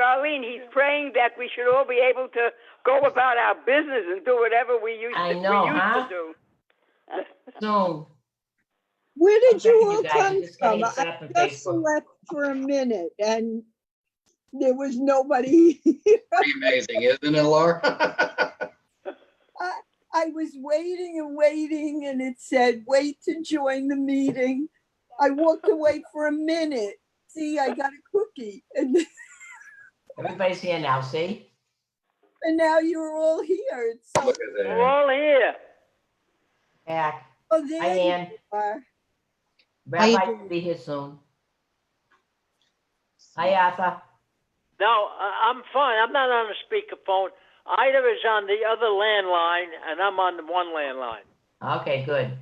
Darlene, he's praying that we should all be able to go about our business and do whatever we used to do. No. Where did you all guys, come just from? getting set I up on just Facebook. left for a minute and there was nobody. Pretty amazing, isn't it, Laura? I was waiting and waiting and it said, wait to join the meeting. I walked away for a minute. See, I got a cookie. And Everybody's here now, see? now you're all here. It's so, Look at We're that. all here. Back. oh, there Hi, you Ann. are. Rabbi will be here soon. Hi, Arthur. No, I'm fine. I'm not on the speakerphone. Ida is on the other landline, and I'm on the one landline. Okay, good.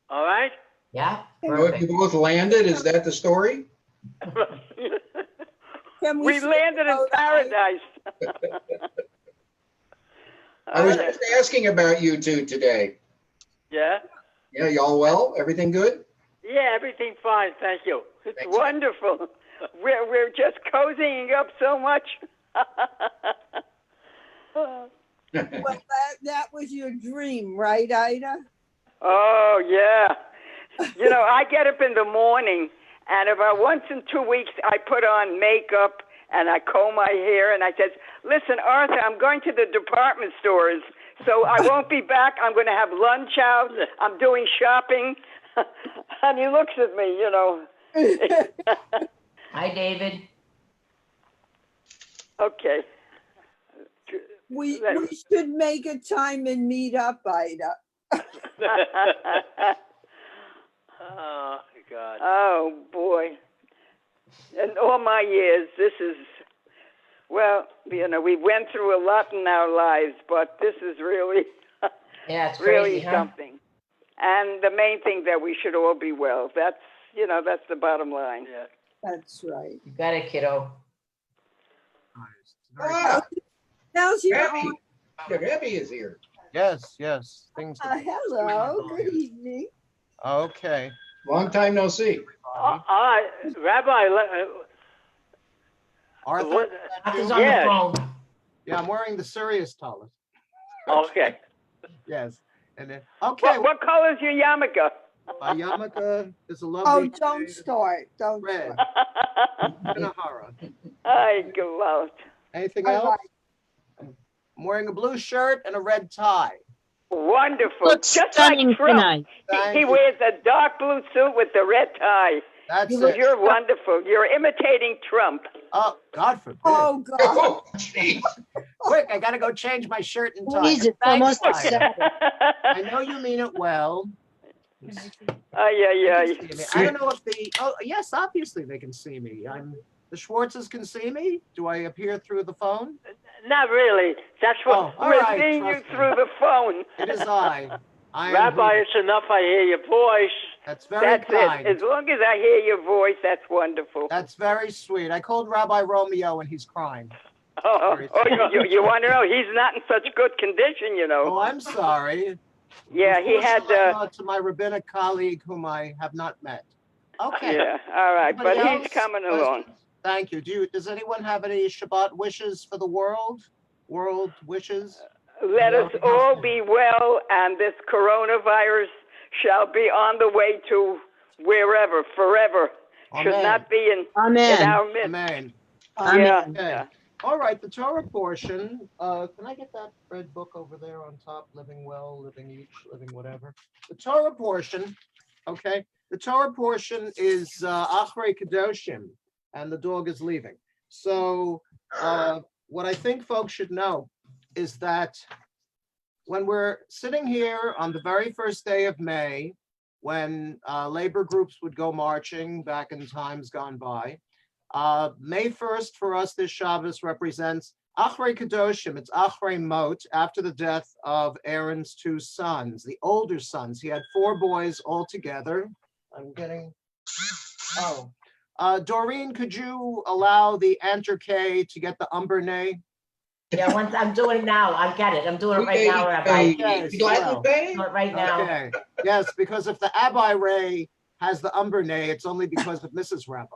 All right? Yeah, You perfect. both landed, is that the story? Can We landed in go to- paradise. I was just asking about you two today. Yeah? Yeah, y'all well? Everything good? Yeah, everything fine. Thank you. It's Thanks. wonderful. We're just cozying up so much. Well, that was your dream, right, Ida? Oh, yeah. You know, I get up in the morning, and about once in 2 weeks, I put on makeup, and I comb my hair, and I says, listen, Arthur, I'm going to the department stores, so I won't be back. I'm going to have lunch out. I'm doing shopping. And he looks at me, you know. Hi, David. Okay. We should make a time and meet up, Ida. Oh, God. Oh, boy. In all my years, this is, well, you know, we went through a lot in our lives, but this is really, Yeah, it's really crazy, huh? something. And the main thing that we should all be well. That's, you know, that's the bottom line. Yeah. That's right. You got it, kiddo. Ah, How's your Gabby. Gabby is here. Yes, yes. Things. hello, good evening. Okay. Long time no see. Rabbi, Arthur? what? Arthur's on Yeah. the phone. Yeah, I'm wearing the serious tallis. Okay. Yes. And then, okay, What color is your yarmulke? my yarmulke is a Oh, lovely don't shade start. Don't red. start. Benahara. I go out. Anything All else? right. I'm wearing a blue shirt and a red tie. Wonderful. Looks Just stunning like Trump. tonight. Thank He you. wears a dark blue suit with the red tie. That's it. You're wonderful. You're imitating Trump. Oh, God forbid. Oh, God. Oh, jeez. Quick, I gotta go change my shirt and tie. Please, it's Thank almost you, upset. Ida. I know you mean it well. Ay. I don't know if yes, obviously they can see me. The Schwartzes can see me. Do I appear through the phone? Not really. That's what. Oh, all We're right, seeing you trust me. through the phone. It is I. I am Rabbi, who- it's enough I hear your voice. That's very That's kind. it. As long as I hear your voice, that's wonderful. That's very sweet. I called Rabbi Romeo and he's crying. You want to know? He's not in such good condition, you know. Oh, I'm sorry. Yeah, he had. To my rabbinic colleague whom I have not met. Okay. Yeah, all right, but Anybody he's else? coming along. Thank you. Does anyone have any Shabbat wishes for the world? World wishes? Let us all be well, and this coronavirus shall be on the way to wherever, forever. Should Amen. not be in Amen. our midst. Amen. Yeah. Okay. All right, the Torah portion. Can I get that red book over there on top? Living well, living each, living whatever. The Torah portion. Okay. The Torah portion is Achrei Kedoshim, and the dog is leaving. So what I think folks should know is that when we're sitting here on the very first day of May, when labor groups would go marching back in times gone by, May 1st for us this Shabbos represents Achrei Kedoshim. It's Achrei Mot, after the death of Aaron's two sons, the older sons. He had 4 boys altogether. I'm getting, Doreen, could you allow the Enter K to get the Umbernay? Yeah, once I'm doing it now. I got it. I'm doing it right now, Rabbi. Yes, You like well. to pay? Do it right now. Okay, yes, because if the Abbi Ray has the Umbernay, it's only because of Mrs. Rabbi.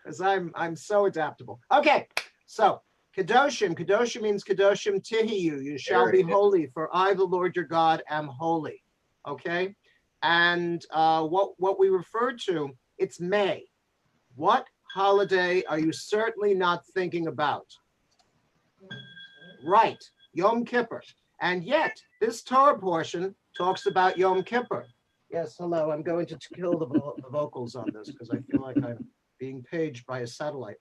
because I'm so adaptable. Okay, so Kedoshim. Kedoshim means Kedoshim Tihiyu. You shall be holy, for I, the Lord your God, am holy. Okay, and what we refer to, it's May. What holiday are you certainly not thinking about? Right, Yom Kippur. And yet, this Torah portion talks about Yom Kippur. Yes, hello. I'm going to kill the vocals on this because I feel like I'm being paged by a satellite.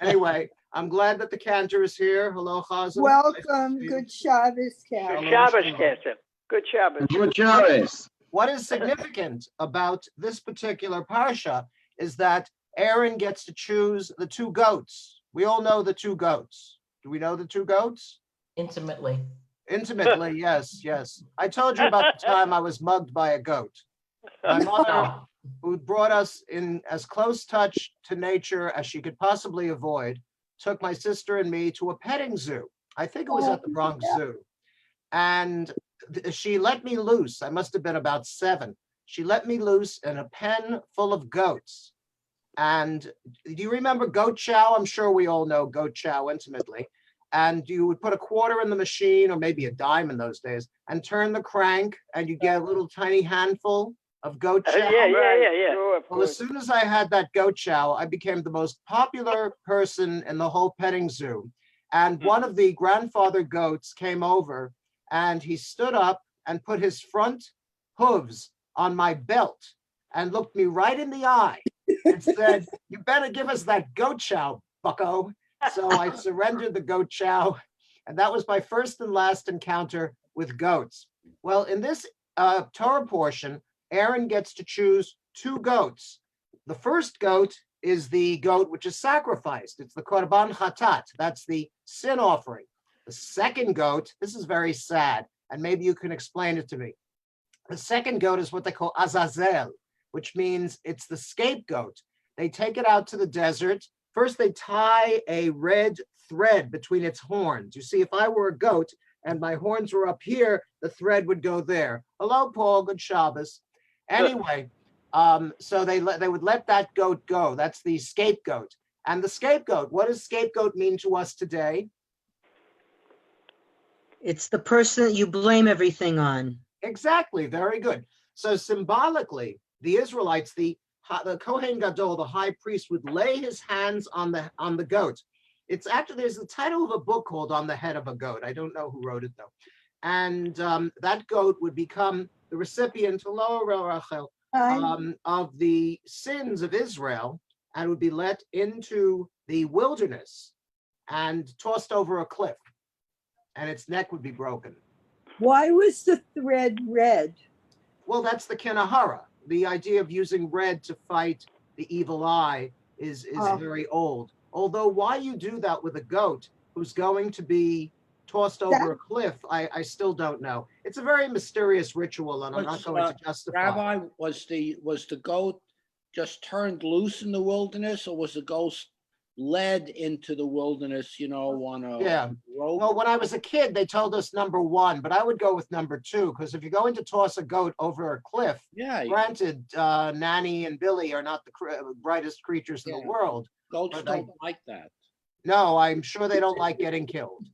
Anyway, I'm glad that the cantor is here. Hello, Chazan. Welcome. Good Shabbos, Cal. Good Shabbos, Kesef. Good Shabbos. Good Shabbos. What is significant about this particular parsha is that Aaron gets to choose the two goats. We all know the two goats. Do we know the two goats? Intimately. Intimately, yes, yes. I told you about the time I was mugged by a goat. My mother, who brought us in as close touch to nature as she could possibly avoid, took my sister and me to a petting zoo. I think it was at the Bronx Zoo. And she let me loose. I must have been about 7. She let me loose in a pen full of goats. And do you remember goat chow? I'm sure we all know goat chow intimately. And you would put a quarter in the machine, or maybe a dime in those days, and turn the crank, and you get a little tiny handful of goat chow. Yeah. Well, as soon as I had that goat chow, I became the most popular person in the whole petting zoo. And one of the grandfather goats came over, and he stood up and put his front hooves on my belt and looked me right in the eye and said, "You better give us that goat chow, bucko." So I surrendered the goat chow, and that was my first and last encounter with goats. Well, in this Torah portion, Aaron gets to choose 2 goats. The first goat is the goat which is sacrificed. It's the korban chatat. That's the sin offering. The second goat, this is very sad, and maybe you can explain it to me. The second goat is what they call Azazel, which means it's the scapegoat. They take it out to the desert. First, they tie a red thread between its horns. You see, if I were a goat and my horns were up here, the thread would go there. Hello, Paul. Good Shabbos. Anyway, so they would let that goat go. That's the scapegoat. And the scapegoat, what does scapegoat mean to us today? It's the person that you blame everything on. Exactly. Very good. So symbolically, the Israelites, the Kohen Gadol, the high priest, would lay his hands on the goat. It's actually, there's the title of a book called On the Head of a Goat. I don't know who wrote it though. And that goat would become the recipient of the sins of Israel, and would be let into the wilderness and tossed over a cliff, and its neck would be broken. Why was the thread red? Well, that's the Kinahara. The idea of using red to fight the evil eye is very old. Although why you do that with a goat who's going to be tossed over a cliff, I still don't know. It's a very mysterious ritual, and I'm not going to justify. Rabbi, was the goat just turned loose in the wilderness, or was the ghost led into the wilderness, on a rope? Well, when I was a kid, they told us number 1, but I would go with number 2, because if you're going to toss a goat over a cliff, granted, Nanny and Billy are not the brightest creatures in the world. Goats don't like that. No, I'm sure they don't like getting killed.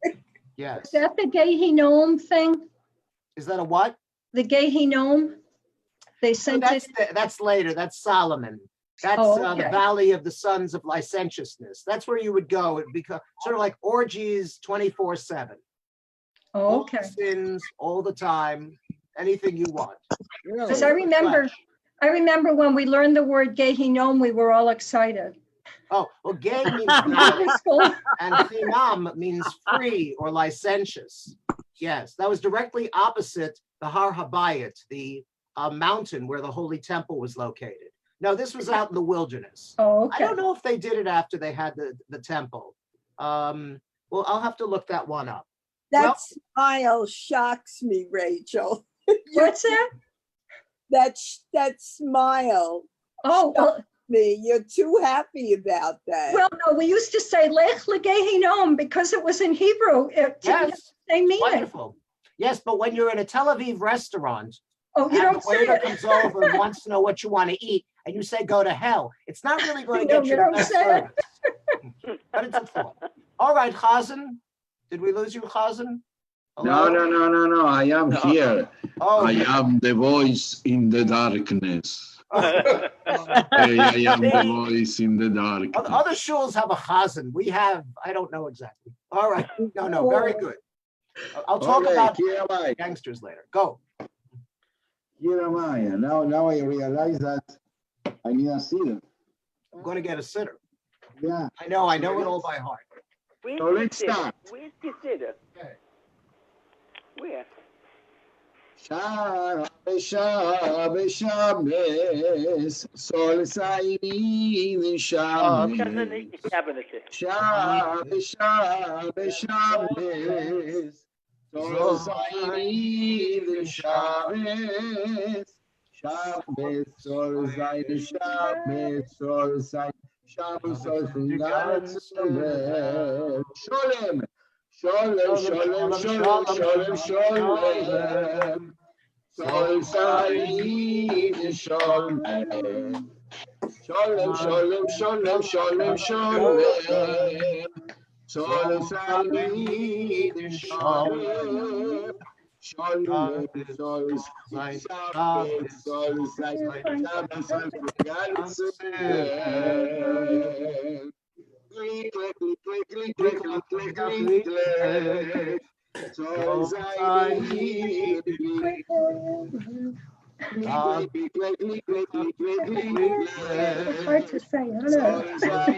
Yes. Is that the Gehinnom thing? Is that a what? The Gehinnom? They sent that's later. That's Solomon. That's the Valley of the Sons of Licentiousness. That's where you would go. It would become sort of like orgies 24/7. Oh, okay. All the sins, all the time, anything you want. Because I remember when we learned the word Gehinnom, we were all excited. Oh, well, gay means no, and chinam means free or licentious. Yes, that was directly opposite the Har Habayit, the mountain where the Holy Temple was located. No, this was out in the wilderness. Oh, okay. I don't know if they did it after they had the temple. Well, I'll have to look that one up. That smile shocks me, Rachel. What's that? That smile. Oh, well, me. You're too happy about that. Well, no, we used to say Lech Legehinom because it was in Hebrew. Yes, same meaning. Wonderful. Yes, but when you're in a Tel Aviv restaurant, you don't the waiter comes over and wants to know what you want to eat, and you say go to hell, it's not really going to No, get you you the don't best say service. But it's a thought. All right, Chazan. Did we lose you, Chazan? No, I am here. Oh, I am the voice in the darkness. okay. I am the voice in the darkness. Other shuls have a Chazan. We have, I don't know exactly. All right. No, very good. I'll talk about gangsters later. Go. Here am I. Now I realize that I need a sitter. I'm going to get a sitter. Yeah. I know it all by heart. So let's start. Where's the sitter? Okay. Where? Shabbos, Sol Saini Shabbos. Shabbos, Shabbos, Sol Saini Shabbos. Shabbos, Sol Saini Shabbos, Sol Saini Shabbos, Sol Saini Sholem. Sholem, Sholem, Sholem, Sholem, Sholem. Sol Said Sholem. Sholem, Sholem, Sholem, Sholem, Sholem. Sol Said Sholem. Sholem, Sol Said Shabbos, Sol Said Shabbos, Sol Said click, click, click, click, click, click, click, click, click. Sol Said click, click, click, click, click, click, It's hard to say. I don't know. Sol Said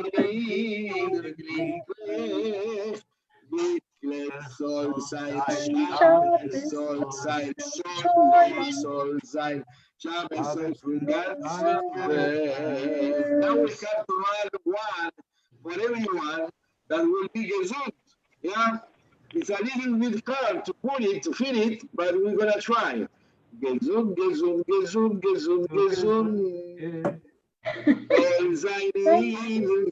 click, Sol Said Shabbos, Sol Said Sholem, Sol Said Shabbos, Sol Said. Now we have to add one for everyone that will be gesund. Yeah, it's a little bit hard to put it, to fit it, but we're gonna try. Gesund, gesund, gesund, gesund, gesund.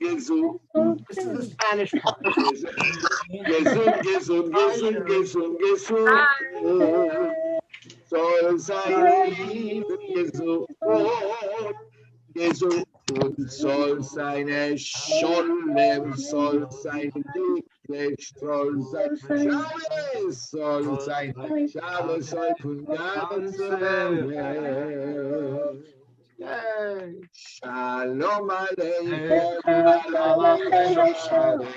Gesund. This is the Spanish part. Gesund, gesund, gesund, gesund, gesund. Sol Said gesund. Gesund. Sol seine Sholem, Sol sein Glück, Sol sein Shabbos, Sol sein Shabbos, Sol von ganzem Welt. Shalom Aleichem, Malachim Shalom,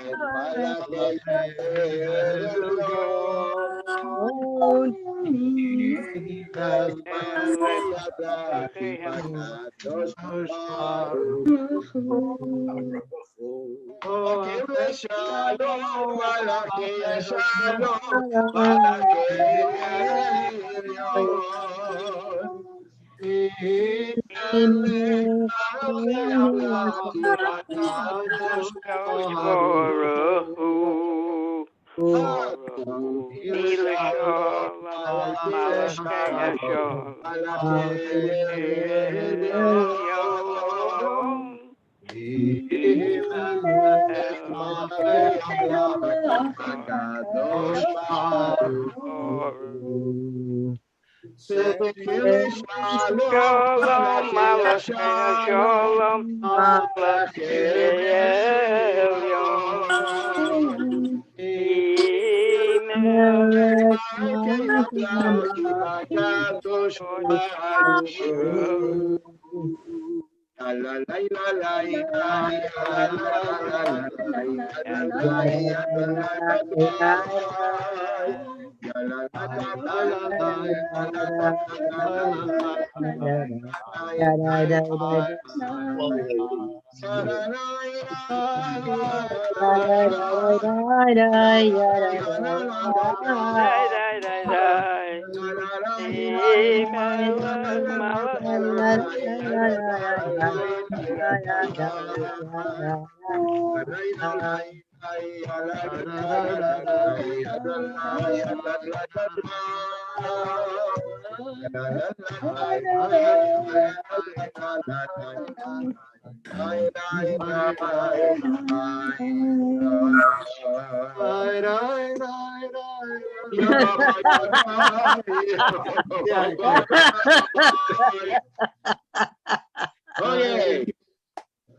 Okay.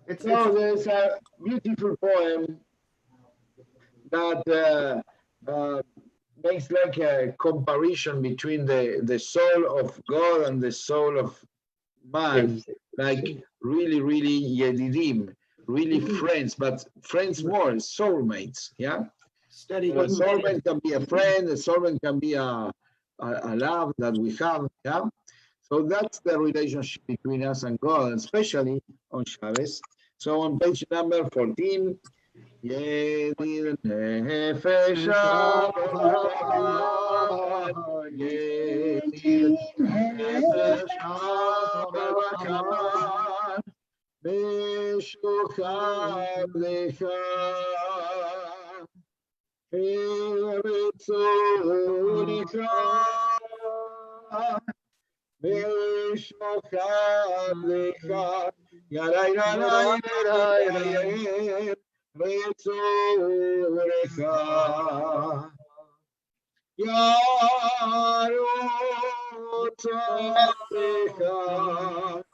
It's So there's a beautiful poem that makes like a comparison between the soul of God and the soul of man, like really, really yedidim, really friends, but friends more, soulmates, yeah? steady. A soulmate can be a friend, a soulmate can be a love that we have, yeah? So that's the relationship between us and God, especially on Shabbos. So on page number 14, Yedid Nefesh HaBachaman, Yedid Nefesh HaBachaman, Meshuchad Lecha, Eretzorecha, Meshuchad Lecha, Yarai Yarai Yarai Retzorecha, Yarotzarecha,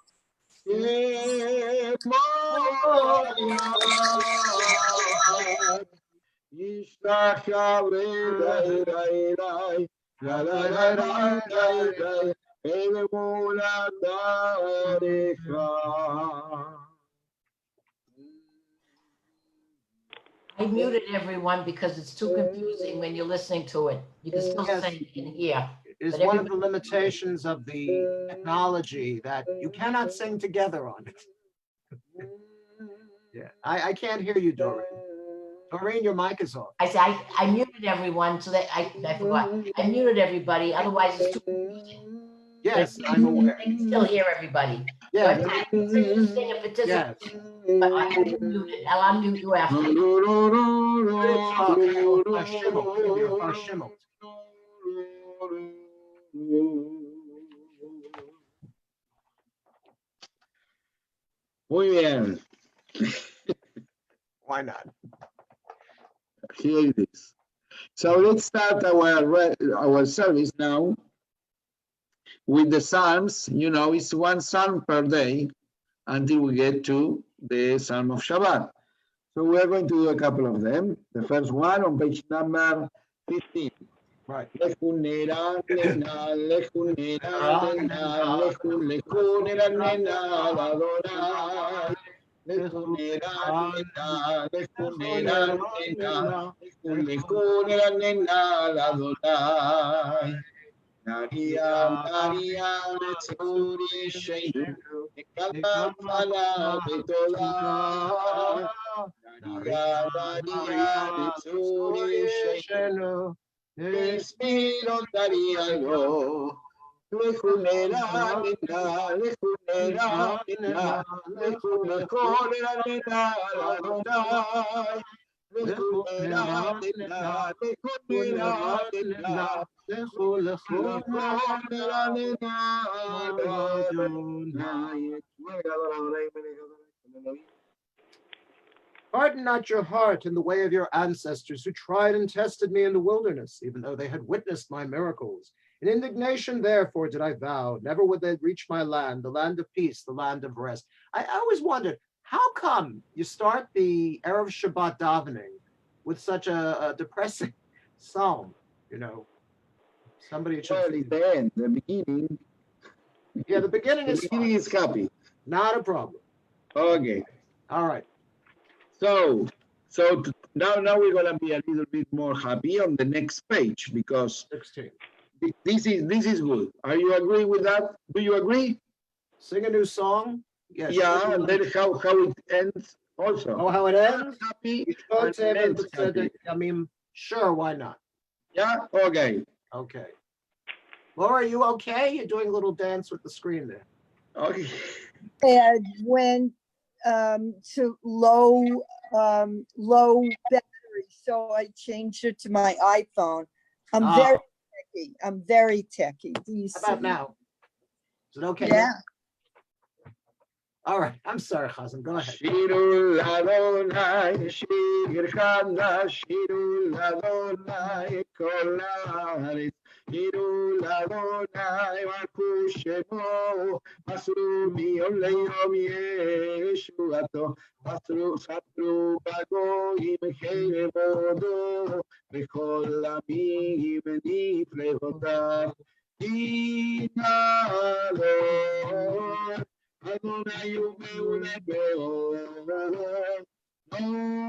Yemoria, Yishtachar Rai Rai Rai, Rai Rai Rai Rai Rai, Elemulatarecha. I muted everyone because it's too confusing when you're listening to it. You can still Yes. sing and hear. Is But one of the everybody- limitations of the technology that you cannot sing together on it. Yeah, I can't hear you, Doreen. Doreen, your mic is off. I said, I muted everyone so that I forgot. I muted everybody, otherwise it's too confusing. Yes, I'm aware. I can still hear everybody. So Yeah. everybody can sing if it doesn't. Yes. But I have you muted. I'll unmute you after. Muy bien. Why not? Here it is. So let's start our service now with the Psalms. You know, it's one Psalm per day until we get to the Psalm of Shabbat. So we're going to do a couple of them. The first one on page number 15. Right. Maria, Maria, Tzuri Sheinu, Ekalat Fala Betola. Maria, Maria, Tzuri Sheinu, Espiro Daria Yo. Lechunera Nina, Lechunera Nina, Lechunera Nina, Adonai. Lechunera Nina, Lechunera Nina. Harden not your heart in the way of your ancestors who tried and tested me in the wilderness, even though they had witnessed my miracles. In indignation, therefore, did I vow, never would they reach my land, the land of peace, the land of rest. I always wondered, how come you start the Erev Shabbat davening with such a depressing psalm, you know? Somebody should. Well, in the end, the beginning. Yeah, the beginning is happy. Not a problem. Okay. All right. So now we're gonna be a little bit more happy on the next page because 16. This is good. Are you agree with that? Do you agree? Sing a new song. Yes. Yeah, and then how it ends also. Oh, how it ends? Happy. And And ends happy. I mean, sure, why not? Yeah. Okay. Okay. Laura, are you okay? You're doing a little dance with the screen there. Okay. And went to low battery, so I changed it to my iPhone. I'm very techy. I'm very techy. Do you How about see? now? Is it okay? Yeah. All right. I'm sorry, Chazan. Go ahead. Shirul Adonai, Shir Chadash, Shirul Adonai, Kol Haaretz, Hiru Ladonai Markushemo, Masru Miom Leom Yeshuato, Masru Satru Bago Imhebodo, Bechol Amim Niflehotav, Inalor, Adonai Umeulebeo, Nora,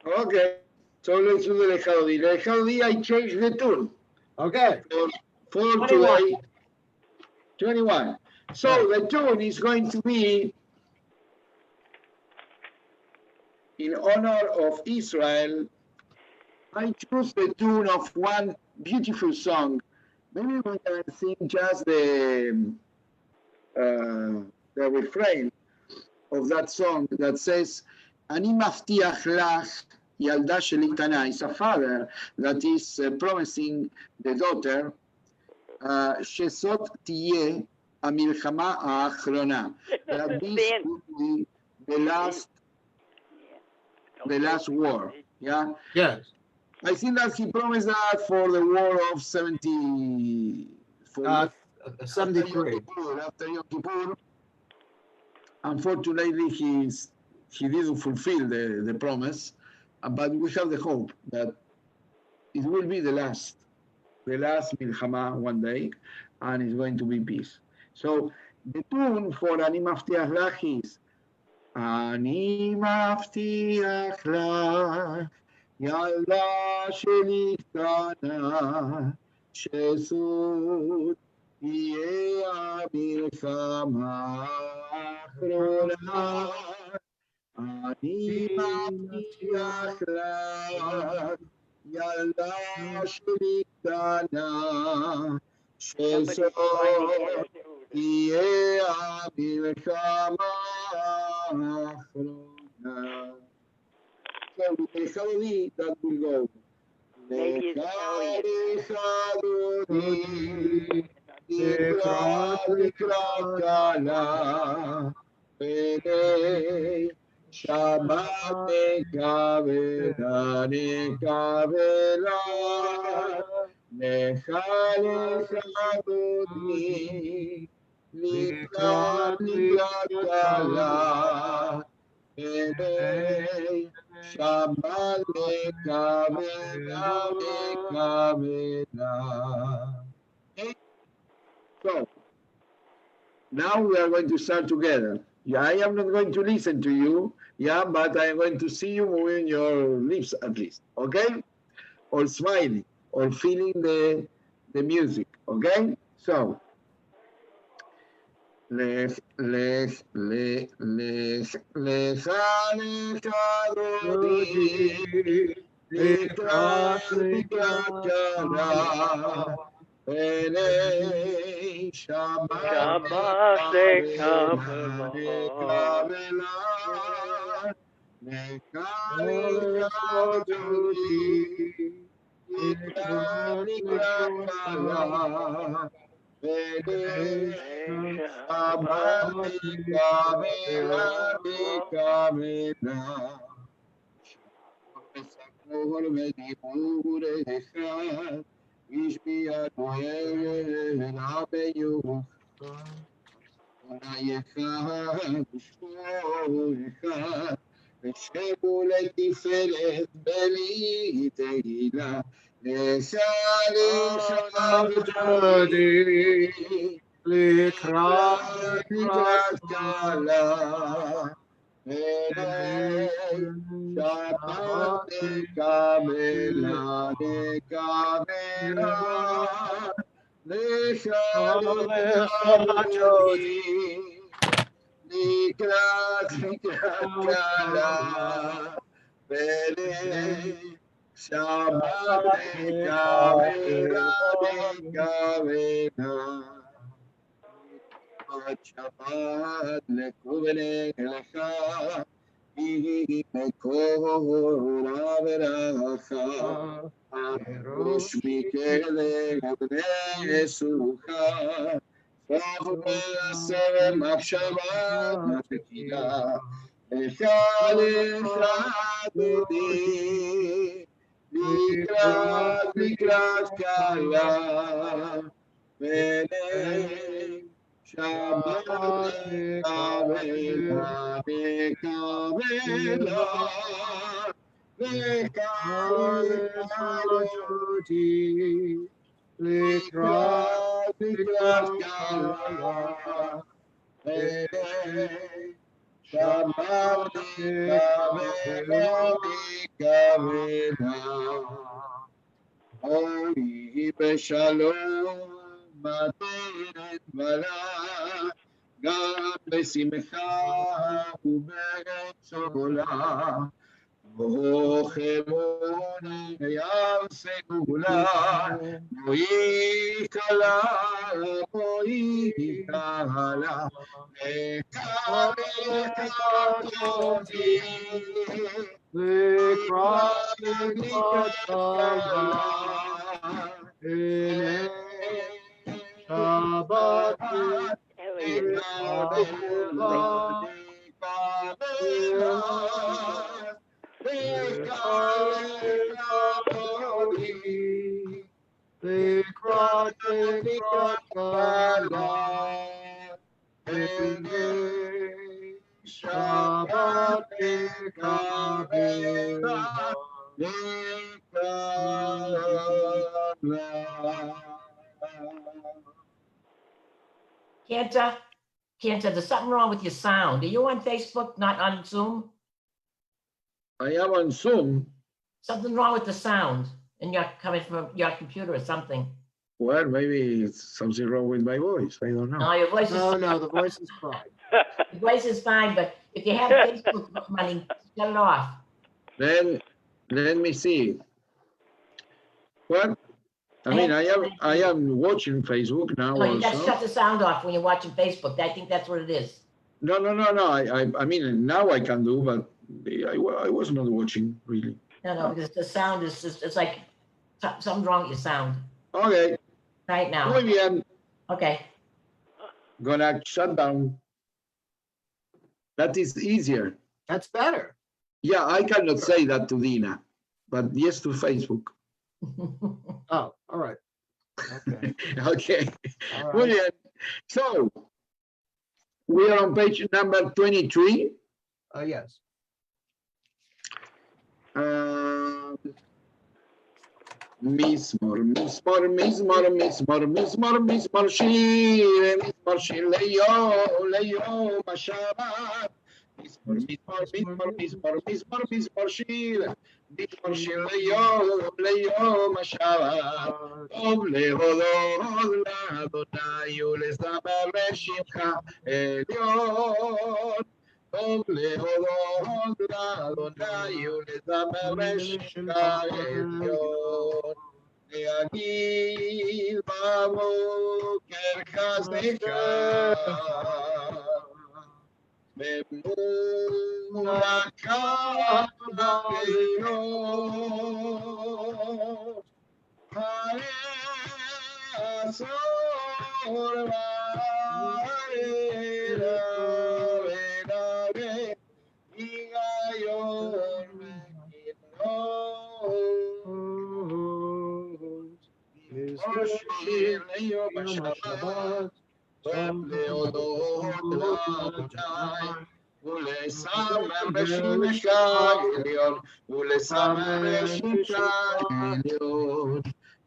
Okay, so let's do the Lechaldi. The Lechaldi, I changed the tune. Okay. For today, 21. So the tune is going to be in honor of Israel. I choose the tune of one beautiful song. Maybe we can sing just the refrain of that song that says, Ani maftiach lach yalda sheli k'tana. It's a father that is promising the daughter, shezot tiyeh hamilchama ha'achrona. That this will be the last war. Yeah. Yes. I think that he promised that for the war of 73. After Yom Kippur. Unfortunately, he didn't fulfill the promise, but we have the hope that it will be the last milchama one day, and it's going to be peace. So the tune for Ani Maftiach Lach is Ani Maftiach Lach Yalda Sheli K'tana Shezut תהיה המלחמה האחרונה, אני מבטיח לך, ילדה שלי קטנה, שזאת תהיה המלחמה האחרונה. So with the melody that will go. Maybe it's לקראת קלה, פני שבת נקבלה, לך דודי, לקראת קלה, Shabbat Okay, so now we are going to start together. Yeah, I am not going to listen to you, yeah, but I am going to see you moving your lips at least, okay? Or smiling, or feeling the music, okay? So, לך דודי, לקראת קלה, פני שבת לקבלה, לקראת דודי, לקראת קלה, ושבו לתפארת בלי תהילה. לקראת קלה, שבת לקבלה, לקראת קלה, שבת לקבלה, שבת לקבלך, מקור הברכה, ראש מכלך בני סוכה, סוף מעשה מחשבה תחילה, לך דודי, לקראת קלה, שבת לקבלה, לקראת קלה, שבת לקבלה, אוי בשלום מתנת בלה, גם בשמחה ובצהלה, וכמוני ים סגולה, בואי כלה, בואי כלה, לקראת אותי, לקראת קלה, שבת לקראת קלה, שבת לקבלה, Kenta, there's something wrong with your sound. Are you on Facebook, not on Zoom? I am on Zoom. Something wrong with the sound, and you're coming from your computer or something. Well, maybe it's something wrong with my voice. I don't know. No, your voice is No, the voice is fine. Your voice is fine, but if you have Facebook money, shut it off. Then let me see. Well, I mean, I am watching Facebook now. No, you also. just shut the sound off when you're watching Facebook. I think that's what it is. No. I mean, now I can do, but I was not watching really. No, because the sound is just, it's like something's wrong with your sound. Okay. Right now. Muy bien. Okay. Gonna shut down. That is easier. That's better. Yeah, I cannot say that to Dina, but yes to Facebook. Oh, all right. Okay. Okay. All right. Muy bien. So, We are on page number 23. Yes. Mismor, shir, leyo, mashabat. Mismor, shir, leyo, mashabat. Tov lehodod l'Adonai ulesamer shimcha elyon. Tov lehodod l'Adonai ulesamer shimcha elyon. Le'agid b'boker chazecha memnunakav b'leilot.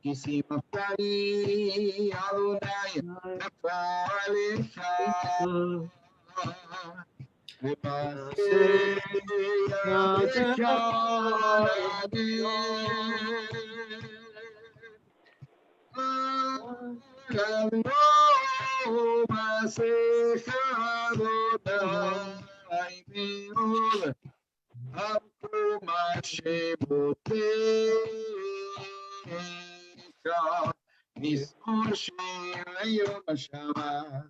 Kisim Afani Adonai Nafalecha Lepasei Yadecha Kano Masecha Adonai Meod Amku Mashebotecha Nismor shir leyo mashabat.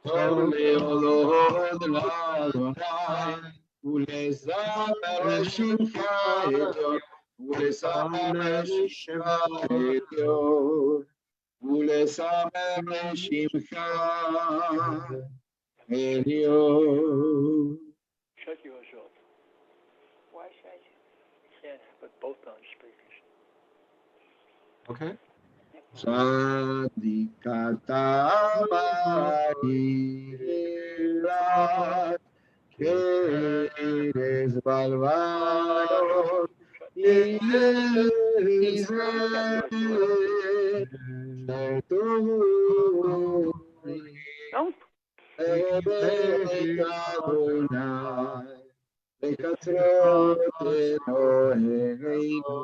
Tov lehodod l'Adonai ulesamer shimcha elyon. Ulesamer shimcha elyon. Ulesamer shimcha elyon. Shut yours off. Why should I? You can't put both on speakers. Okay. Sadikata Maria Keres Balvaro Israel Don't. Adonai Bekatrot Eloheinu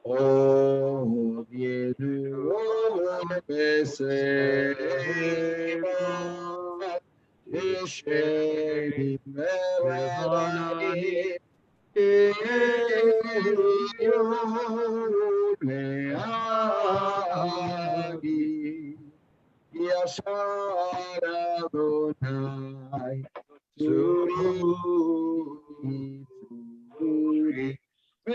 Oh, Yedu, Besema, Yesheri, Merani, Leagi, Yashar Adonai, Turi, All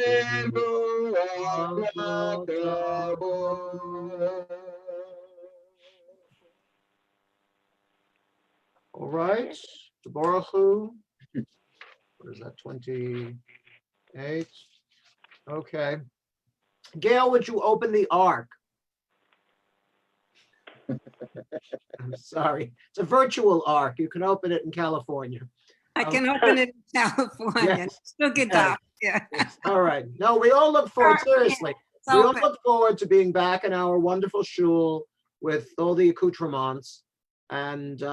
right, the Baruch Hu. What is that, 28? Okay. Gail, would you open the ark? I'm sorry. It's a virtual ark. You can open it in California. I can open it in California. Yes. Still get Yes. up. Yeah. All right. No, we all look forward, seriously. It's We all open. look forward to being back in our wonderful shul with all the accoutrements and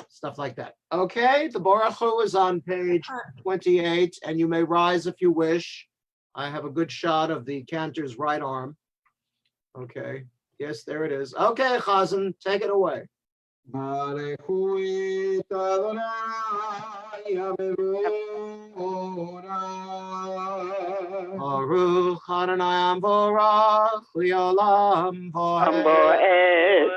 stuff like that. Okay, the Baruch Hu is on page 28, and you may rise if you wish. I have a good shot of the cantor's right arm. Okay. Yes, there it is. Okay, Chazan, take it away. Baruch Adonai Amvorach L'Olam Vaed.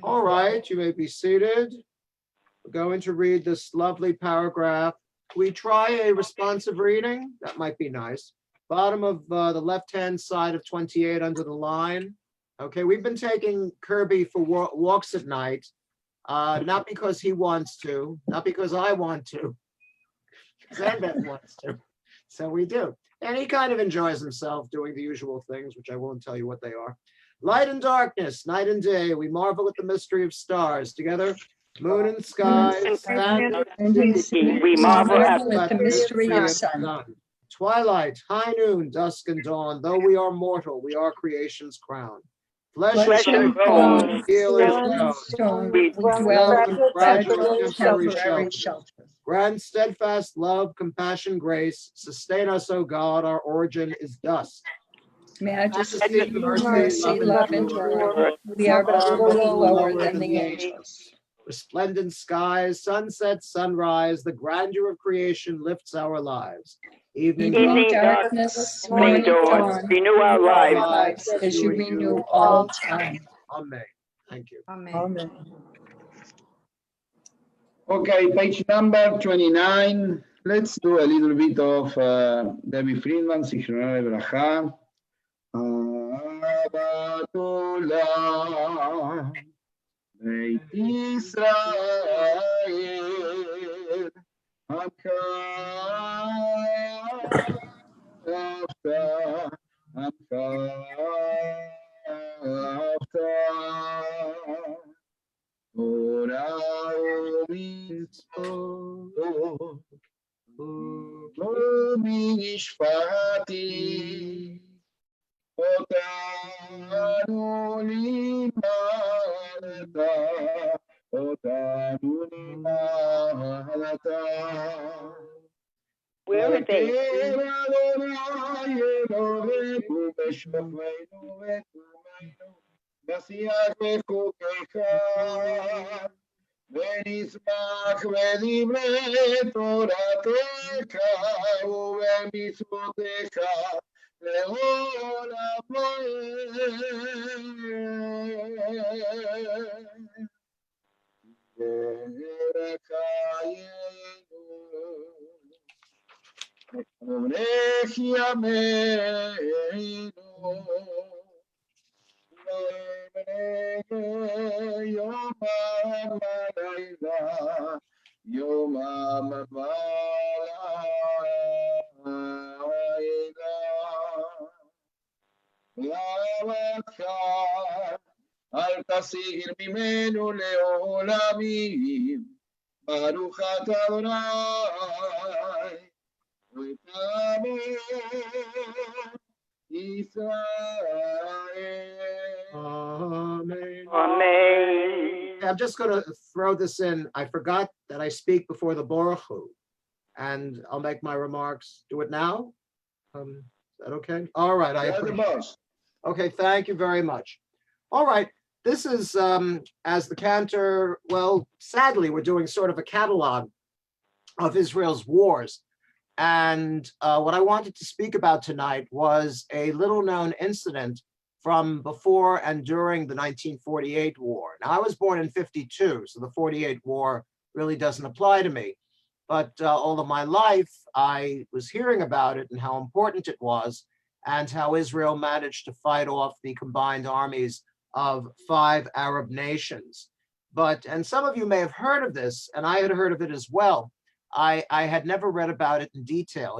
All right, you may be seated. We're going to read this lovely paragraph. We try a responsive reading. That might be nice. Bottom of the left-hand side of 28 under the line. Okay, we've been taking Kirby for walks at night, not because he wants to, not because I want to, Beth wants to. So we do. And he kind of enjoys himself doing the usual things, which I won't tell you what they are. Light and darkness, night and day, we marvel at the mystery of stars. Together, moon and skies, sand and sea, We marvel at the mystery of sun. Twilight, high noon, dusk and dawn, though we are mortal, we are creation's crown. Flesh and bone, stone, we dwell in fragile temporary shelter. Grant steadfast love, compassion, grace, sustain us, O God, our origin is dust. Majesty, mercy, love, and joy, we are but little lower than the angels. Resplendent skies, sunset, sunrise, the grandeur of creation lifts our lives. Evening darkness, morning dawn, renew our lives as you renew all time. Amen. Thank you. Amen. Okay, page number 29. Let's do a little bit of Debbie Friedman, Zichronah Lebracha. Abatullah, Beit Israel, Torah u'mitzvot, u'mishpatim, otanu limadta. Where are they? ונשמח בדברי תורתך ובמצוותיך לעולם אורך ימינו יומם ולילה יומם ולילה לאמתך אל תסיר ממנו לעולמים ברוך אתה אדוני Amen. Amen. I'm just going to throw this in. I forgot that I speak before the Baruch Hu, and I'll make my remarks. Do it now? Is that okay? All right. I appreciate it. Okay, thank you very much. All right. This is, as the cantor, well, sadly, we're doing sort of a catalog of Israel's wars. And what I wanted to speak about tonight was a little-known incident from before and during the 1948 war. Now, I was born in 52, so the 48 war really doesn't apply to me. But all of my life, I was hearing about it and how important it was, and how Israel managed to fight off the combined armies of 5 Arab nations. And some of you may have heard of this, and I had heard of it as well. I had never read about it in detail.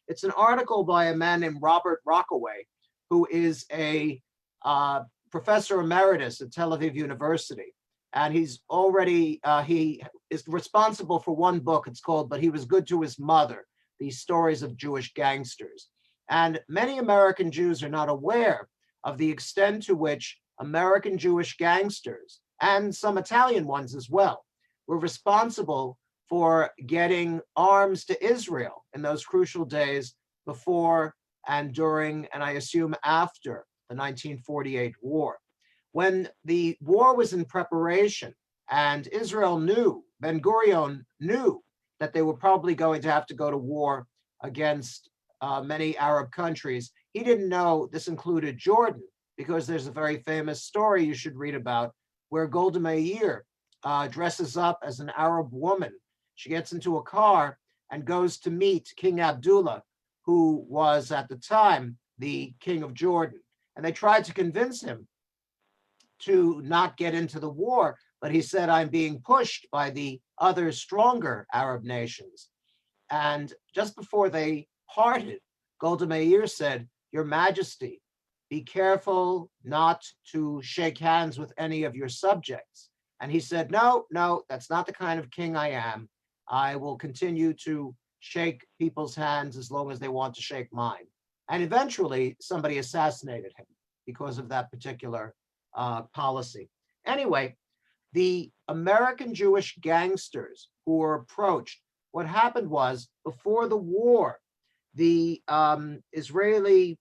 It's an article by a man named Robert Rockaway, who is a professor emeritus at Tel Aviv University. And he is responsible for one book. It's called But He Was Good to His Mother, These Stories of Jewish Gangsters. And many American Jews are not aware of the extent to which American Jewish gangsters, and some Italian ones as well, were responsible for getting arms to Israel in those crucial days before and during, and I assume after, the 1948 war. When the war was in preparation and Israel knew, Ben-Gurion knew that they were probably going to have to go to war against many Arab countries, he didn't know this included Jordan, because there's a very famous story you should read about where Golda Meir dresses up as an Arab woman. She gets into a car and goes to meet King Abdullah, who was at the time the king of Jordan. And they tried to convince him to not get into the war, but he said, I'm being pushed by the other stronger Arab nations. And just before they parted, Golda Meir said, Your Majesty, be careful not to shake hands with any of your subjects. And he said, no, that's not the kind of king I am. I will continue to shake people's hands as long as they want to shake mine. And eventually somebody assassinated him because of that particular policy. Anyway, the American Jewish gangsters who were approached, what happened was before the war, the Israeli,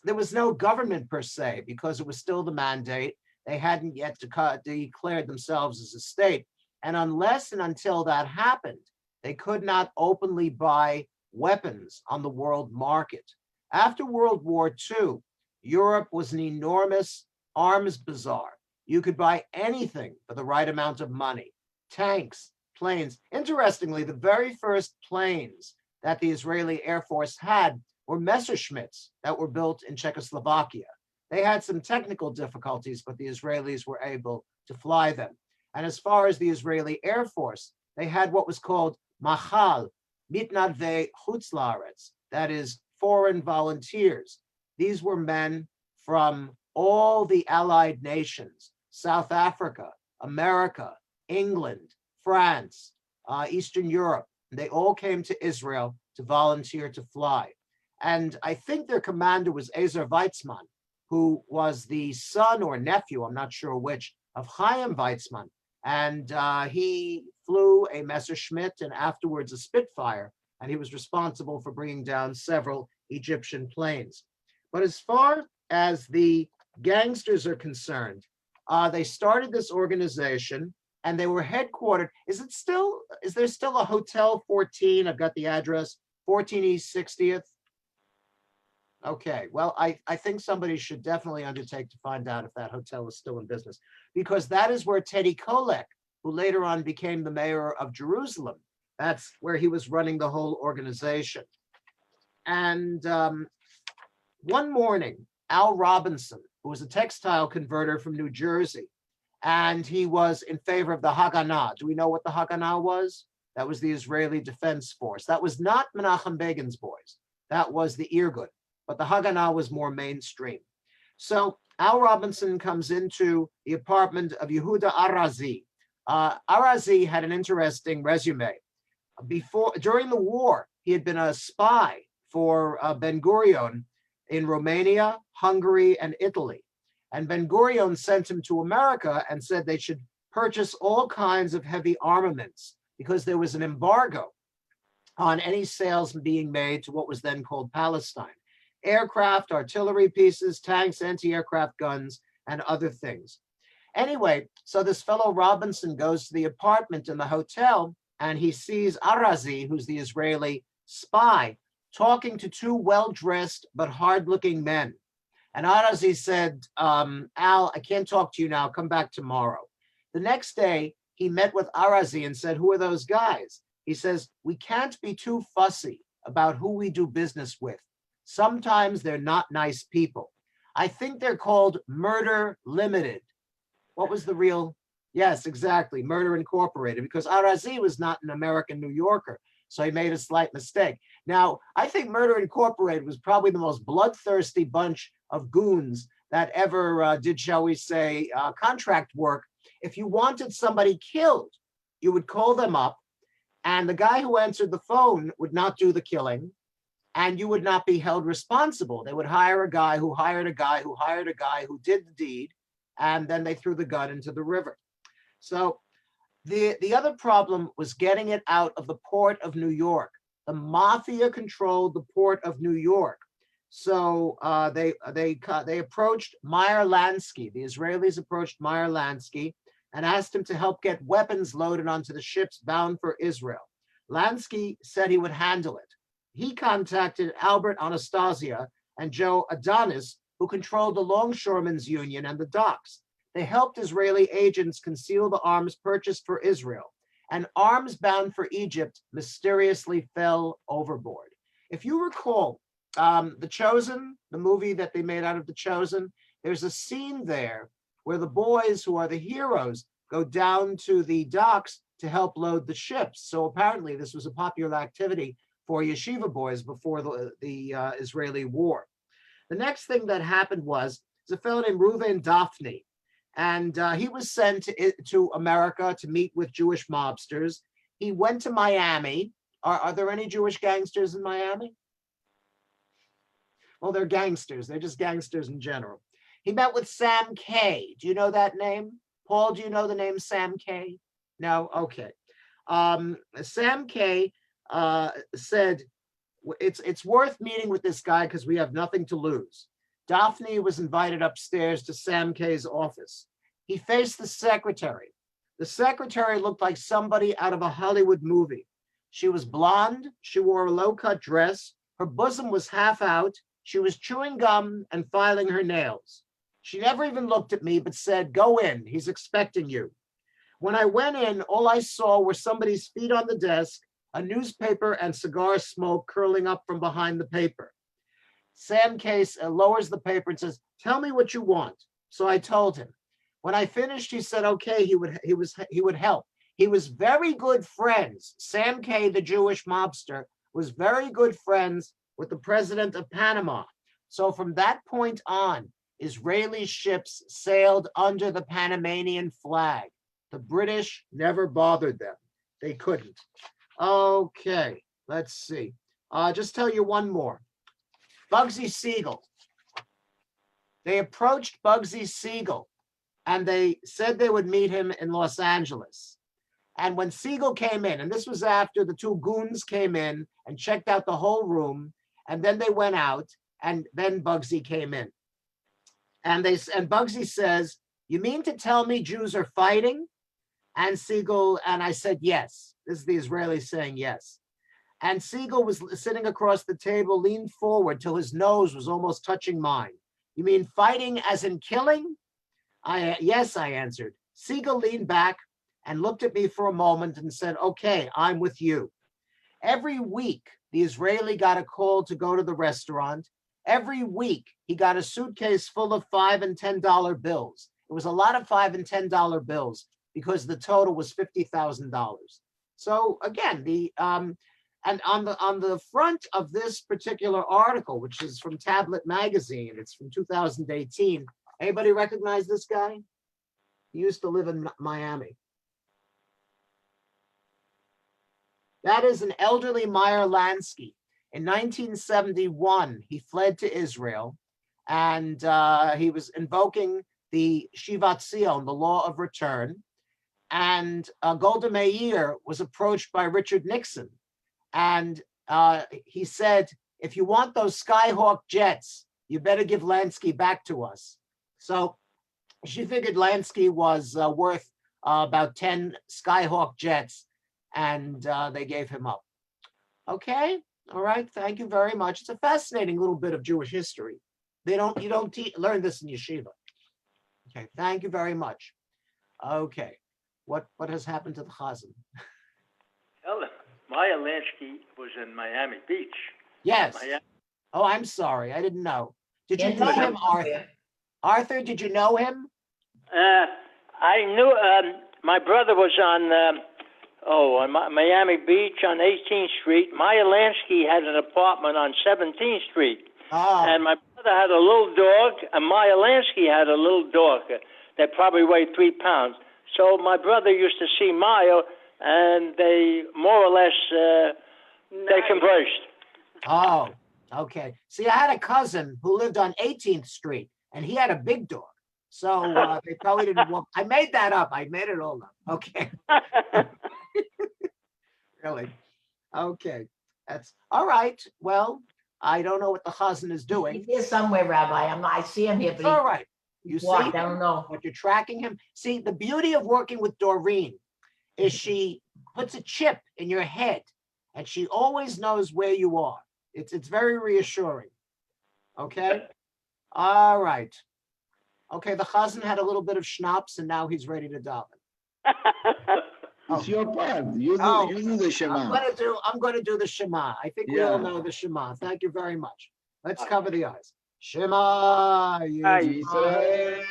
there was no government per se because it was still the mandate. They hadn't yet declared themselves as a state. And unless and until that happened, they could not openly buy weapons on the world market. After World War II, Europe was an enormous arms bazaar. You could buy anything for the right amount of money, tanks, planes. Interestingly, the very first planes that the Israeli Air Force had were Messerschmitts that were built in Czechoslovakia. They had some technical difficulties, but the Israelis were able to fly them. And as far as the Israeli Air Force, they had what was called Machal, Mitnadvei Chutz Laaretz, that is, foreign volunteers. These were men from all the allied nations, South Africa, America, England, France, Eastern Europe. They all came to Israel to volunteer to fly. And I think their commander was Ezer Weizmann, who was the son or nephew, I'm not sure which, of Chaim Weizmann. And he flew a Messerschmitt and afterwards a Spitfire, and he was responsible for bringing down several Egyptian planes. But as far as the gangsters are concerned, they started this organization and they were headquartered. Is there still a Hotel 14? I've got the address, 14 East 60th. Okay, well, I think somebody should definitely undertake to find out if that hotel is still in business, because that is where Teddy Kollek, who later on became the mayor of Jerusalem, that's where he was running the whole organization. And one morning, Al Robinson, who was a textile converter from New Jersey, and he was in favor of the Haganah. Do we know what the Haganah was? That was the Israeli Defense Force. That was not Menachem Begin's boys. That was the Irgun. But the Haganah was more mainstream. So Al Robinson comes into the apartment of Yehuda Arazi. Arazi had an interesting resume. During the war, he had been a spy for Ben Gurion in Romania, Hungary, and Italy. And Ben Gurion sent him to America and said they should purchase all kinds of heavy armaments because there was an embargo on any sales being made to what was then called Palestine. Aircraft, artillery pieces, tanks, anti-aircraft guns, and other things. Anyway, so this fellow Robinson goes to the apartment in the hotel and he sees Arazi, who's the Israeli spy, talking to two well-dressed but hard-looking men. And Arazi said, Al, I can't talk to you now, come back tomorrow. The next day, he met with Arazi and said, who are those guys? He says, we can't be too fussy about who we do business with. Sometimes they're not nice people. I think they're called Murder Limited. What was the real? Yes, exactly, Murder Incorporated, because Arazi was not an American New Yorker, so he made a slight mistake. Now, I think Murder Incorporated was probably the most bloodthirsty bunch of goons that ever did, shall we say, contract work. If you wanted somebody killed, you would call them up, and the guy who answered the phone would not do the killing, and you would not be held responsible. They would hire a guy who hired a guy who hired a guy who did the deed, and then they threw the gun into the river. So the other problem was getting it out of the port of New York. The mafia controlled the port of New York. So they approached Meyer Lansky. The Israelis approached Meyer Lansky and asked him to help get weapons loaded onto the ships bound for Israel. Lansky said he would handle it. He contacted Albert Anastasia and Joe Adonis, who controlled the Longshoremen's Union and the docks. They helped Israeli agents conceal the arms purchased for Israel, and arms bound for Egypt mysteriously fell overboard. If you recall, The Chosen, the movie that they made out of The Chosen, there's a scene there where the boys who are the heroes go down to the docks to help load the ships. So apparently this was a popular activity for yeshiva boys before the Israeli war. The next thing that happened was a fellow named Reuven Daphne, and he was sent to America to meet with Jewish mobsters. He went to Miami. Are there any Jewish gangsters in Miami? Well, they're gangsters. They're just gangsters in general. He met with Sam Kay. Do you know that name? Paul, do you know the name Sam Kay? No? Okay. Sam Kay said, it's worth meeting with this guy because we have nothing to lose. Daphne was invited upstairs to Sam Kay's office. He faced the secretary. The secretary looked like somebody out of a Hollywood movie. She was blonde. She wore a low-cut dress. Her bosom was half out. She was chewing gum and filing her nails. She never even looked at me, but said, "Go in, he's expecting you." When I went in, all I saw were somebody's feet on the desk, a newspaper and cigar smoke curling up from behind the paper. Sam Case lowers the paper and says, "Tell me what you want." So I told him. When I finished, he said, okay, he would help. He was very good friends. Sam Kay, the Jewish mobster, was very good friends with the president of Panama. So from that point on, Israeli ships sailed under the Panamanian flag. The British never bothered them. They couldn't. Okay, let's see. Just tell you one more. Bugsy Siegel. They approached Bugsy Siegel and they said they would meet him in Los Angeles. And when Siegel came in, and this was after the two goons came in and checked out the whole room, and then they went out, and then Bugsy came in. And Bugsy says, "You mean to tell me Jews are fighting?" And I said, yes. This is the Israeli saying yes. And Siegel was sitting across the table, leaned forward till his nose was almost touching mine. "You mean fighting as in killing?" Yes, I answered. Siegel leaned back and looked at me for a moment and said, "Okay, I'm with you." Every week, the Israeli got a call to go to the restaurant. Every week, he got a suitcase full of $5 and $10 bills. It was a lot of $5 and $10 bills because the total was $50,000. So again, and on the front of this particular article, which is from Tablet Magazine, it's from 2018. Anybody recognize this guy? He used to live in Miami. That is an elderly Meyer Lansky. In 1971, he fled to Israel, and he was invoking the Shivat Zion, the law of return. And Golda Meir was approached by Richard Nixon, and he said, "If you want those Skyhawk jets, you better give Lansky back to us." So she figured Lansky was worth about 10 Skyhawk jets, and they gave him up. Okay, all right, thank you very much. It's a fascinating little bit of Jewish history. You don't learn this in yeshiva. Okay, thank you very much. Okay, what has happened to the Chazan? Helen, Maya Lansky was in Miami Beach. Yes. Miami. Oh, I'm sorry, I didn't know. Did you know him, Arthur? Arthur, did you know him? I knew my brother was on Miami Beach on 18th Street. Maya Lansky had an apartment on 17th Street. Oh. And my brother had a little dog, and Maya Lansky had a little dog that probably weighed 3 pounds. So my brother used to see Maya, and they more or less, they conversed. Oh, okay. See, I had a cousin who lived on 18th Street, and he had a big dog. So they probably didn't walk. I made that up. I made it all up. Okay. Really? Okay. That's all right. Well, I don't know what the Chazan is doing. He's here somewhere, Rabbi. I see him here, but all right. You see, I don't know. What you're tracking him. See, the beauty of working with Doreen is she puts a chip in your head, and she always knows where you are. It's very reassuring. Okay. All right. Okay, the Chazan had a little bit of schnapps, and now he's ready to daven. It's your part. You do the Shema. I'm going to do the Shema. I think we all know the Shema. Thank you very much. Let's cover the eyes. Shema Yisrael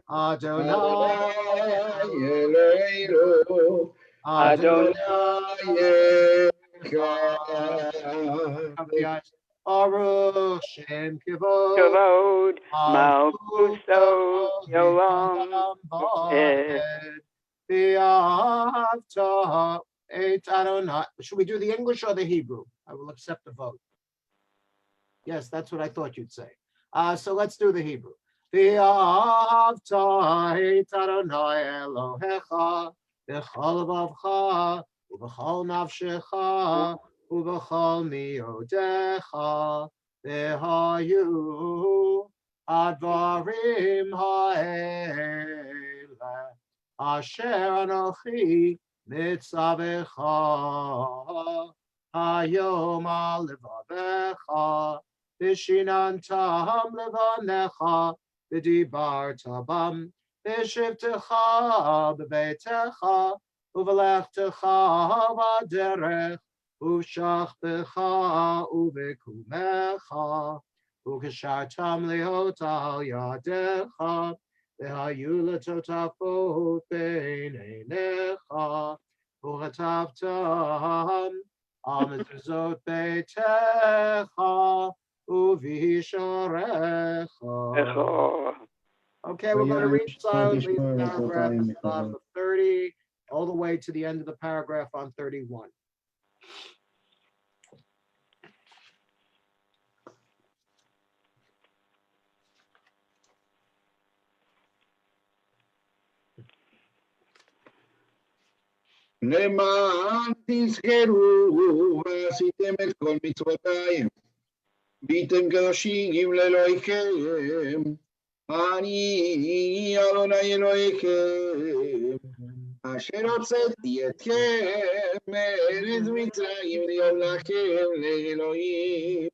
Adonai Eloheinu, Adonai Cover the eyes. Baruch Shem Kivod. Kavod, Malchuso, Yolam, V'ahavta et Adonai. Should we do the English or the Hebrew? I will accept the vote. Yes, that's what I thought you'd say. So let's do the Hebrew. V'ahavta et Adonai Elohecha b'chol levavcha u'b'chol nafshecha u'b'chol miodecha v'hayu advarim ha'ele asher anochi mitzavecha hayom al levavecha v'shinantam levanecha v'dibarta bam v'shivtecha b'beitecha uv'lechtecha v'derech uv'shachtecha uv'kumecha uv'kashartam leot al yadecha v'hayu letotafot bein einecha uv'chatavtam al mezuzot beitecha uv'hisharecha. Okay, we're going to read silently the paragraph at the bottom of 30, all the way to the end of the paragraph on 31. למען תזכרו ועשיתם את כל מצוותיי, והייתם קדושים לאלוהיכם, אני אדוני אלוהיכם, אשר הוצאתי אתכם מארץ מצרים להיות לכם לאלוהים,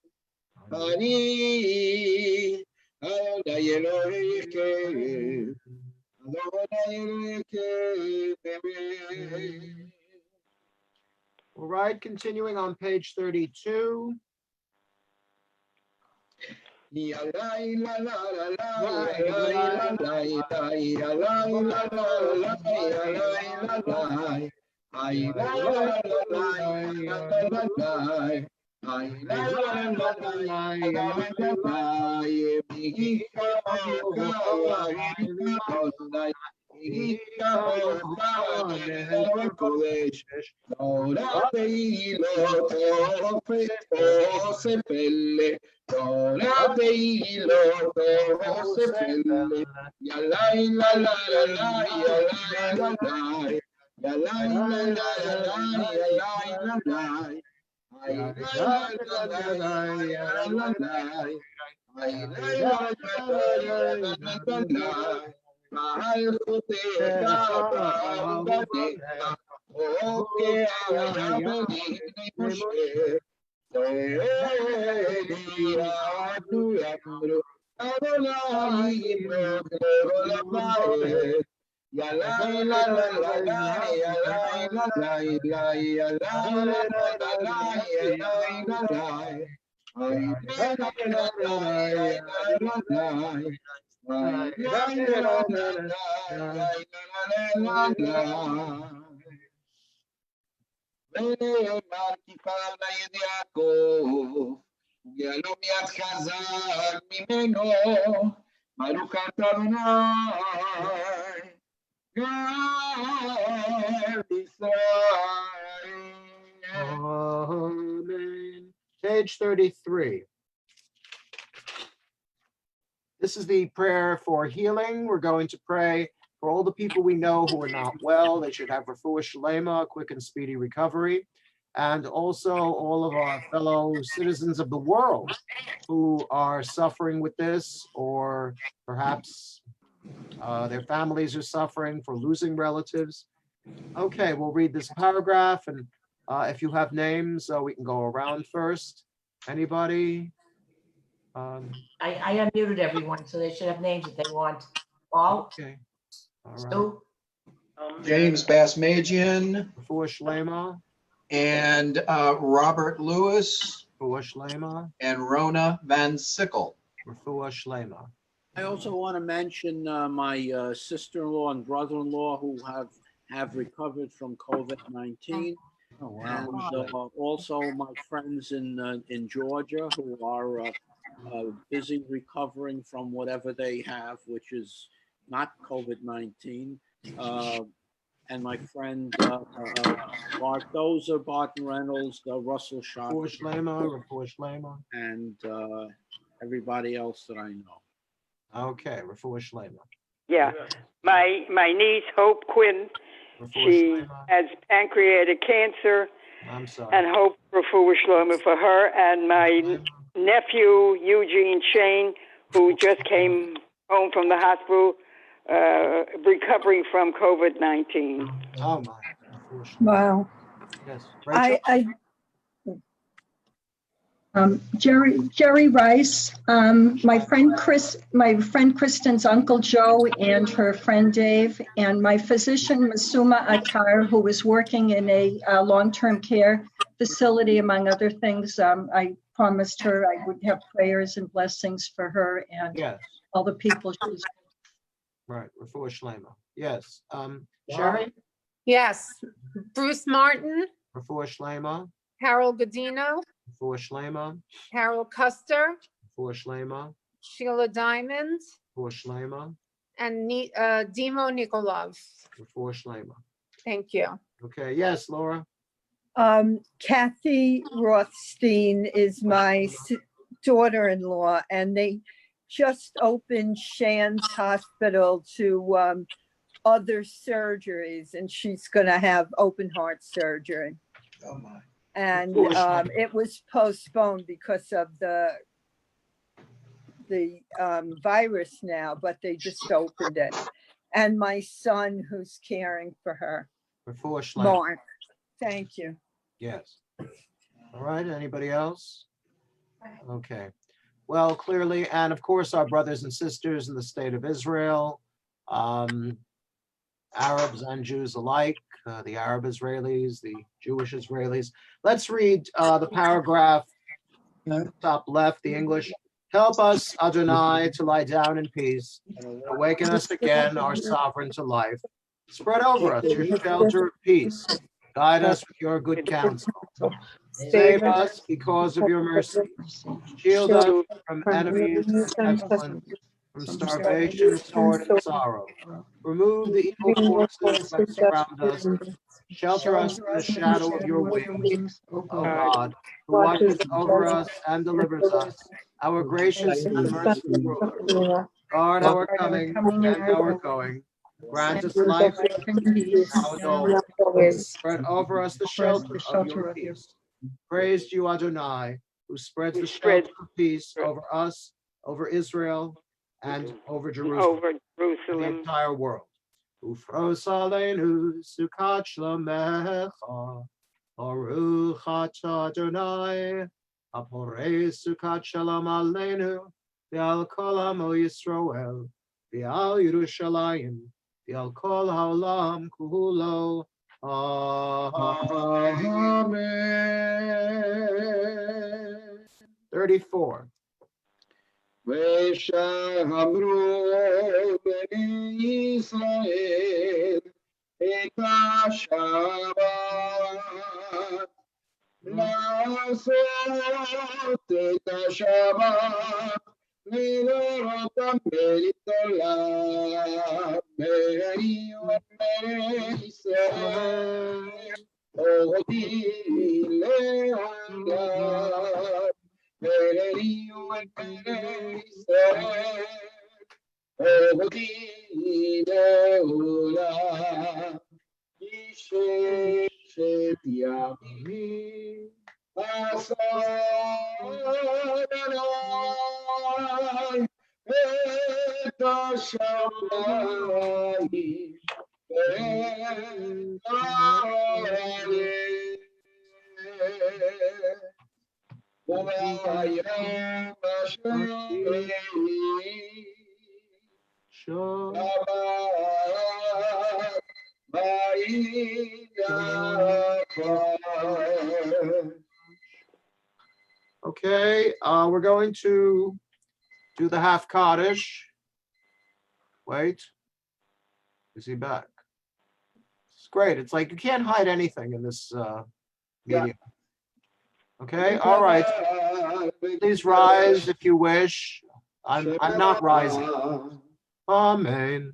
אני אדוני אלוהיכם. All right, continuing on page 32. יעלו מיד חזק ממנו, ברוך אתה אדוני, גאל ישראל. Amen. Page 33. This is the prayer for healing. We're going to pray for all the people we know who are not well. They should have Refu'ahShelemah, quick and speedy recovery. And also all of our fellow citizens of the world who are suffering with this, or perhaps their families are suffering for losing relatives. Okay, we'll read this paragraph, and if you have names, we can go around first. Anybody? I unmuted everyone, so they should have names if they want. Paul? Okay. All Stu? right. James Basmajian. Refu'ahShelemah. And Robert Lewis. Refu'ahShelemah. And Rona Van Sickle. Refu'ahShelemah. I also want to mention my sister-in-law and brother-in-law who have recovered from COVID-19. Oh, wow. And also my friends in Georgia who are busy recovering from whatever they have, which is not COVID-19. And my friend Bart Dozer, Barton Reynolds, Russell Schott, Refu'ahShelemah. and everybody else that I know. Okay, Refu'ahShelemah. Yeah. My niece, Hope Quinn, she has pancreatic cancer. I'm sorry. And Hope Refu'ahShelemah for her. And my nephew, Eugene Shane, who just came home from the hospital, recovering from COVID-19. Oh, my. Wow. Yes. Rachel? Jerry Rice, my friend Kristen's Uncle Joe and her friend Dave, and my physician Masuma Attar, who was working in a long-term care facility, among other things. I promised her I would have prayers and blessings for her and all the people she's. Right, Refu'ahShelemah. Yes. Sherry? Yes. Bruce Martin, Refu'ahShelemah. Harold Godino, Refu'ahShelemah. Harold Custer, Refu'ahShelemah. Sheila Diamond, Refu'ahShelemah. and Dimo Nikolov. Refu'ahShelemah. Thank you. Okay, yes, Laura. Kathy Rothstein is my daughter-in-law, and they just opened Shands Hospital to other surgeries, and she's going to have open heart surgery. Oh my. And it was postponed because of the virus now, but they just opened it. And my son, who's caring for her, Mark. Thank you. Yes. All right, anybody else? Okay. Well, clearly, and of course, our brothers and sisters in the state of Israel, Arabs and Jews alike, the Arab Israelis, the Jewish Israelis. Let's read the paragraph top left, the English. Help us, Adonai, to lie down in peace. Awaken us again, our sovereign to life. Spread over us your shelter of peace. Guide us with your good counsel. Save us because of your mercy. Shield us from enemies and pestilence, from starvation, sword, and sorrow. Remove the evil forces that surround us. Shelter us in the shadow of your wings, O God, who watches over us and delivers us, our gracious and merciful ruler. Guard our coming and our going. Grant us life and peace, always. Spread over us the shelter of your peace. Praise you, Adonai, who spreads the shelter of peace over us, over Israel, and over Jerusalem, the entire world. Ufros aleinu sukat shlomecha, Baruch atah Adonai, haporei sukat shalom aleinu, ve'al kol amo Yisrael, ve'al Yerushalayim, ve'al kol ha'olam kulo. Amen. 34. ושמרו בני ישראל את השבת, לעשות את השבת לדורותם ולעולם, בני ובני ישראל הודי לעולם. Beni Israel, Odi Leolam, Yisheshet Yamim, Asadonai, Et HaShamayim, Et HaArez. Okay, we're going to do the half Kaddish. Wait. Is he back? It's great. It's like you can't hide anything in this medium. Okay, all right. Please rise if you wish. I'm not rising. Amen.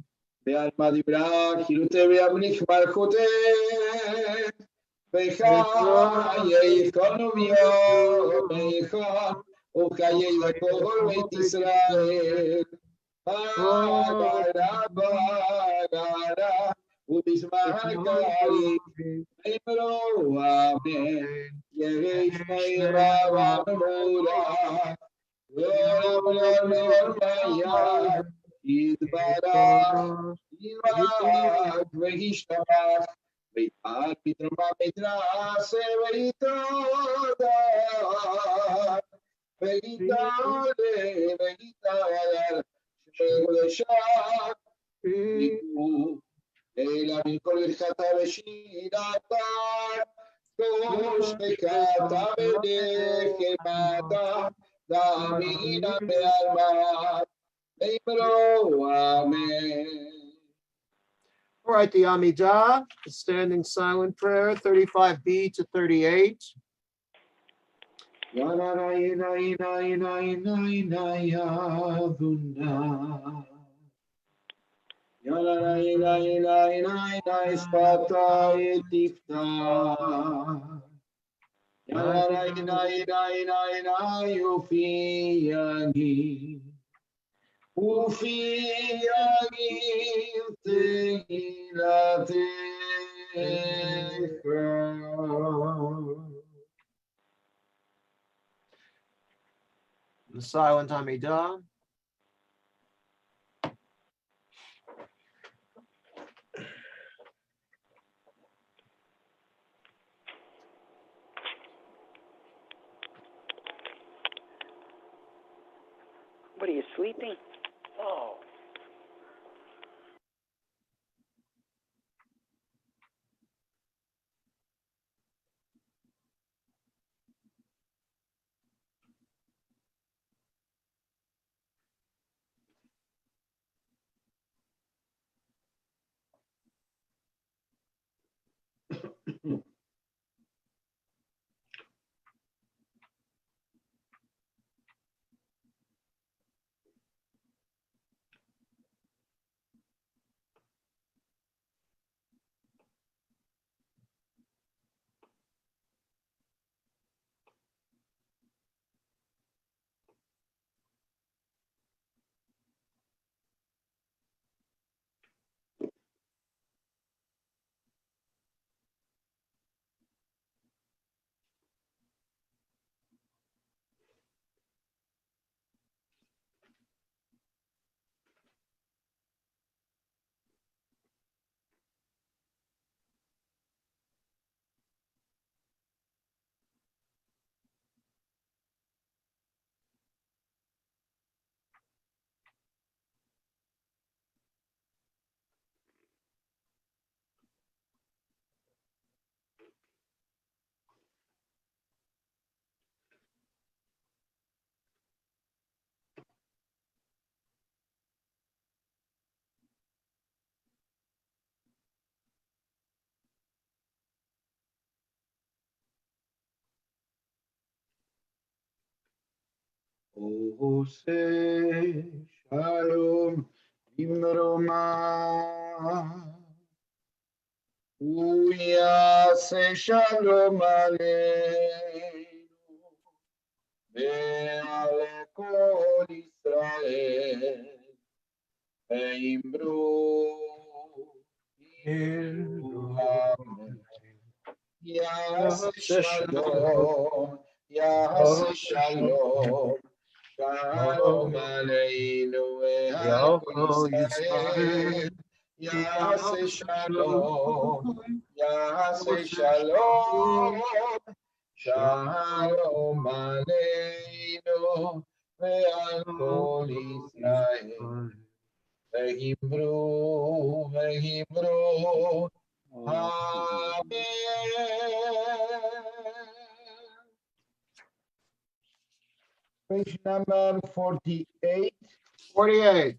All right, the Amidah, the standing silent prayer, 35b to 38. The silent Amidah. What are you sleeping? Oh. Ose Shalom Imroma Uyase Shalom Aleinu Ve'ale Kol Israel Ve'imru Amen. Yase Shalom Yase Shalom Shalom Aleinu Ve'al Kol Yisrael Yase Shalom Yase Shalom Shalom Aleinu Ve'al Kol Yisrael Ve'imru Amen. Page number 48. 48.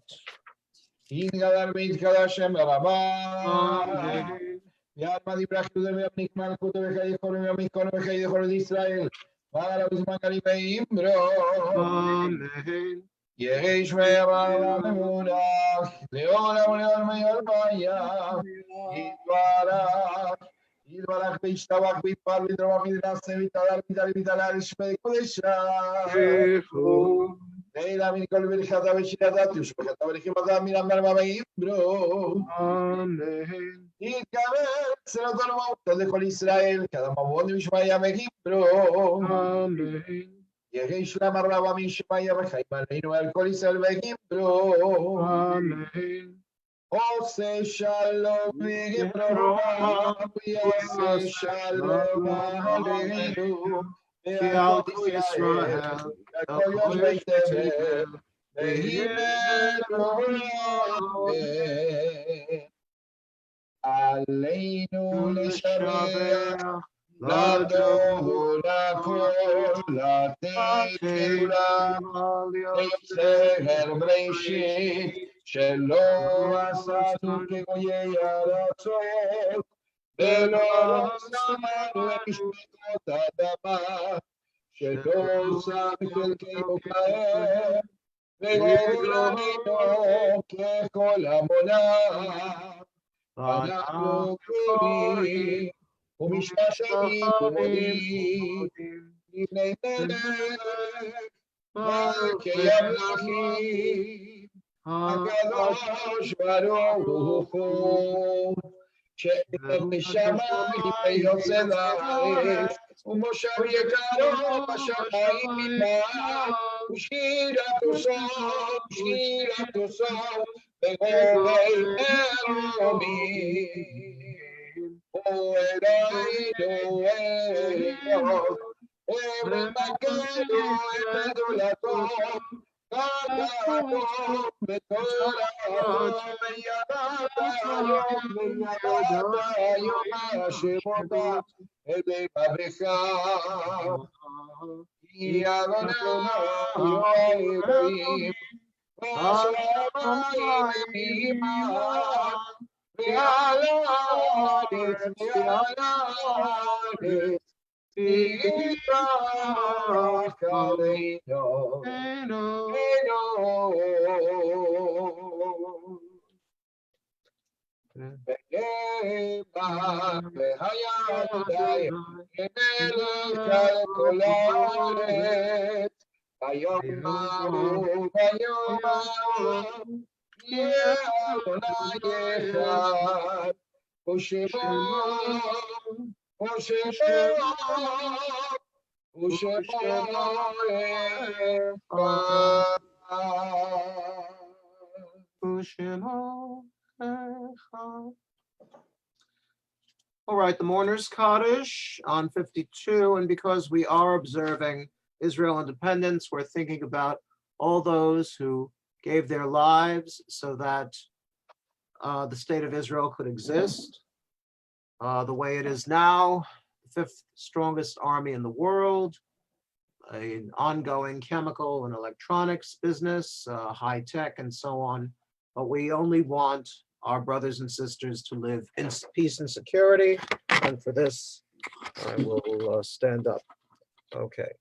יתגדל ויתקדש שם רבה. ויעלמא דיברה חילוזה וימניק מלכותו וחיי כל וימניק כל וחיי כל ישראל. ועלה בזמן קריבי אמרו. יהי שמי אברהם המונח, לעולם ולעולם ירמיה. יתברך וישתבח ויתפאר ויתרומם ויתנשא ויתהלל ויתהלל ויתהלל לשמי קודשה. Leila mi kol bir khata ve shirata tush be khata ve khimata min amar ma bro. Amen. Yikavel seraton ma de kol Israel kada ma vod mi shmaya me bro. Amen. Yehi shla marra ba mi shmaya ve khayma leinu al kol Israel ve bro. Amen. Ose shalom ve bro. Ose shalom aleinu. Israel, Yaakov Beit Tevel, Aleinu leshabeach, lador lakol, latet geulah, seher breichit, shelo asanu kegoyei aratzot, velo samanu mishpekot adama. שלא שם חלקנו כהם, וגורלנו ככל המונם. אנחנו קוראים ומשתחווים ומודים לפני מלך מלכי המלכים, הקדוש ברוך הוא, שאין בשמיים ויוצא לארץ. ומושב יקרו בשמיים ממעל, ושירתו סוף בגובי מרומים. ואלוהינו אלוהינו, ובמכנו בגדולתו, גדלתו בתורתו, וידעת יום השמותה. Ede Babecha, Adonai Elohim, Vashamayim Iman, Ve'alaretz, Yitrach Aleinu, Ve'emach ve'hayadai, Melech al kol haaretz, Vayomaru, Yeh Adonai echad, U'shemo echad. All right, the Mourner's Kaddish on 52, and because we are observing Israel independence, we're thinking about all those who gave their lives so that the state of Israel could exist the way it is now, the fifth strongest army in the world, an ongoing chemical and electronics business, high tech and so on. But we only want our brothers and sisters to live in peace and security. And for this, I will stand up. Okay.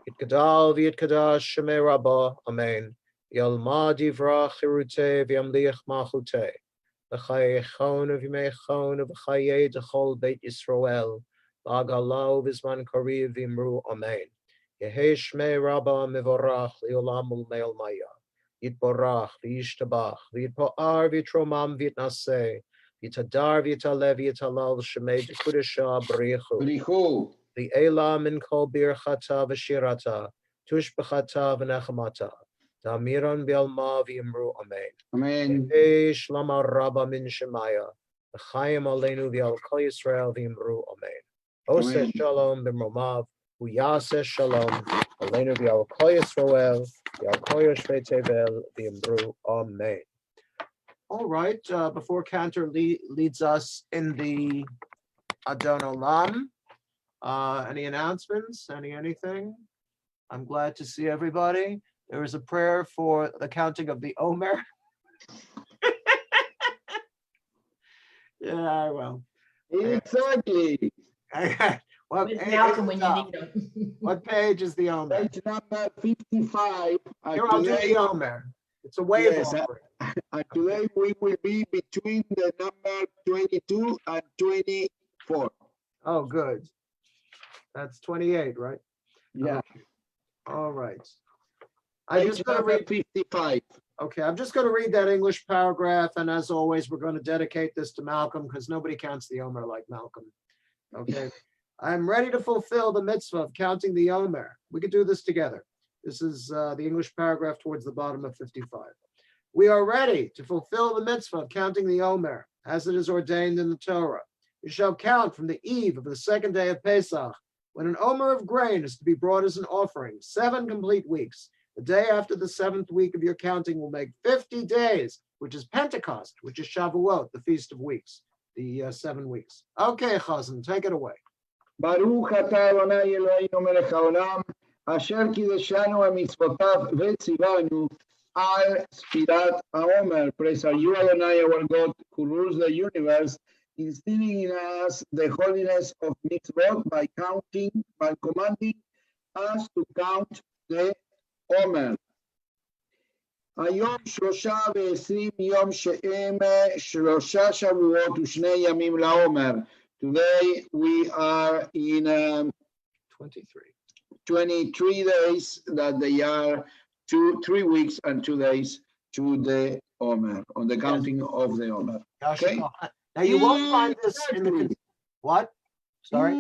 Yitkadal v'yitkadash shemei rabbah. Amen. Yalma divrach chirutei v'yamliach malchutei. V'chayechon v'yimeichon v'chayei d'chol beit Yisrael. V'agalau v'zman kariv v'imru. Amen. Yehei shmei rabbah mivorach li'olam ulmeil maya. Yitborach, v'yishtabach, v'yitpo'ar, v'yitromam, v'yitnaseh, v'yitadar, v'yitaleh, v'yitalal, shemei d'kudesha, b'richu. V'elah min kol birchata v'shirata, tushbechata v'nechamata, ta'amiran b'alma v'yimru, amen. Amen. Shlama rabba min shemaya, v'chayim aleinu v'al kol Yisrael v'yimru, amen. Oseh shalom b'mromav, v'yaseh shalom, aleinu v'al kol Yisrael, Amen. All right, before Cantor leads us in the Adon Olam, any announcements, anything? I'm glad to see everybody. There is a prayer for the counting of the Omer. Yeah, well. Exactly. What Where's page Malcolm is when you the- need him? What page is the Omer? Page number 55. Here, I'll do Today, the Omer. It's a wave yes, offering. today we will be between the number 22 and 24. Oh, good. That's 28, right? Yeah. All right. I'm Page just going to number read. 55. Okay, I'm just going to read that English paragraph, and as always, we're going to dedicate this to Malcolm because nobody counts the Omer like Malcolm. Okay, I'm ready to fulfill the mitzvah of counting the Omer. We could do this together. This is the English paragraph towards the bottom of 55. We are ready to fulfill the mitzvah of counting the Omer, as it is ordained in the Torah. You shall count from the eve of the second day of Pesach, when an Omer of grain is to be brought as an offering, 7 complete weeks. The day after the 7th week of your counting will make 50 days, which is Pentecost, which is Shavuot, the Feast of Weeks, the 7 weeks. Okay, Chazan, take it away. Baruch atah Adonai Eloheinu melech haolam, asher kideshanu b'mitzvotav v'tzivanu al spirat haomer. Praise are you, Adonai, our God, who rules the universe, instilling in us the holiness of mitzvot by commanding us to count the Omer. היום 23 יום שהם 3 שבועות ו2 ימים לעומר. Today we are in 23 days that they are 3 weeks and 2 days to the Omer, on the counting of the Omer. Okay? Now you won't find this in the... What? Sorry?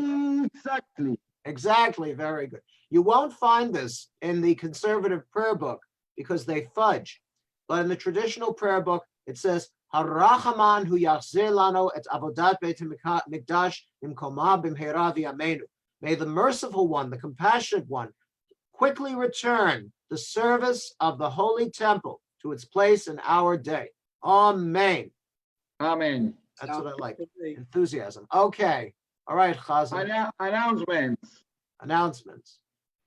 Exactly. Exactly, very good. You won't find this in the conservative prayer book because they fudge. But in the traditional prayer book, it says, Harachaman hu yachzir lano et avodat beit mikdash imkoma b'mheira v'yameinu. May the merciful one, the compassionate one, quickly return the service of the holy temple to its place in our day. Amen. Amen. That's what I like. Enthusiasm. Okay. All right, Chazan. Announcements.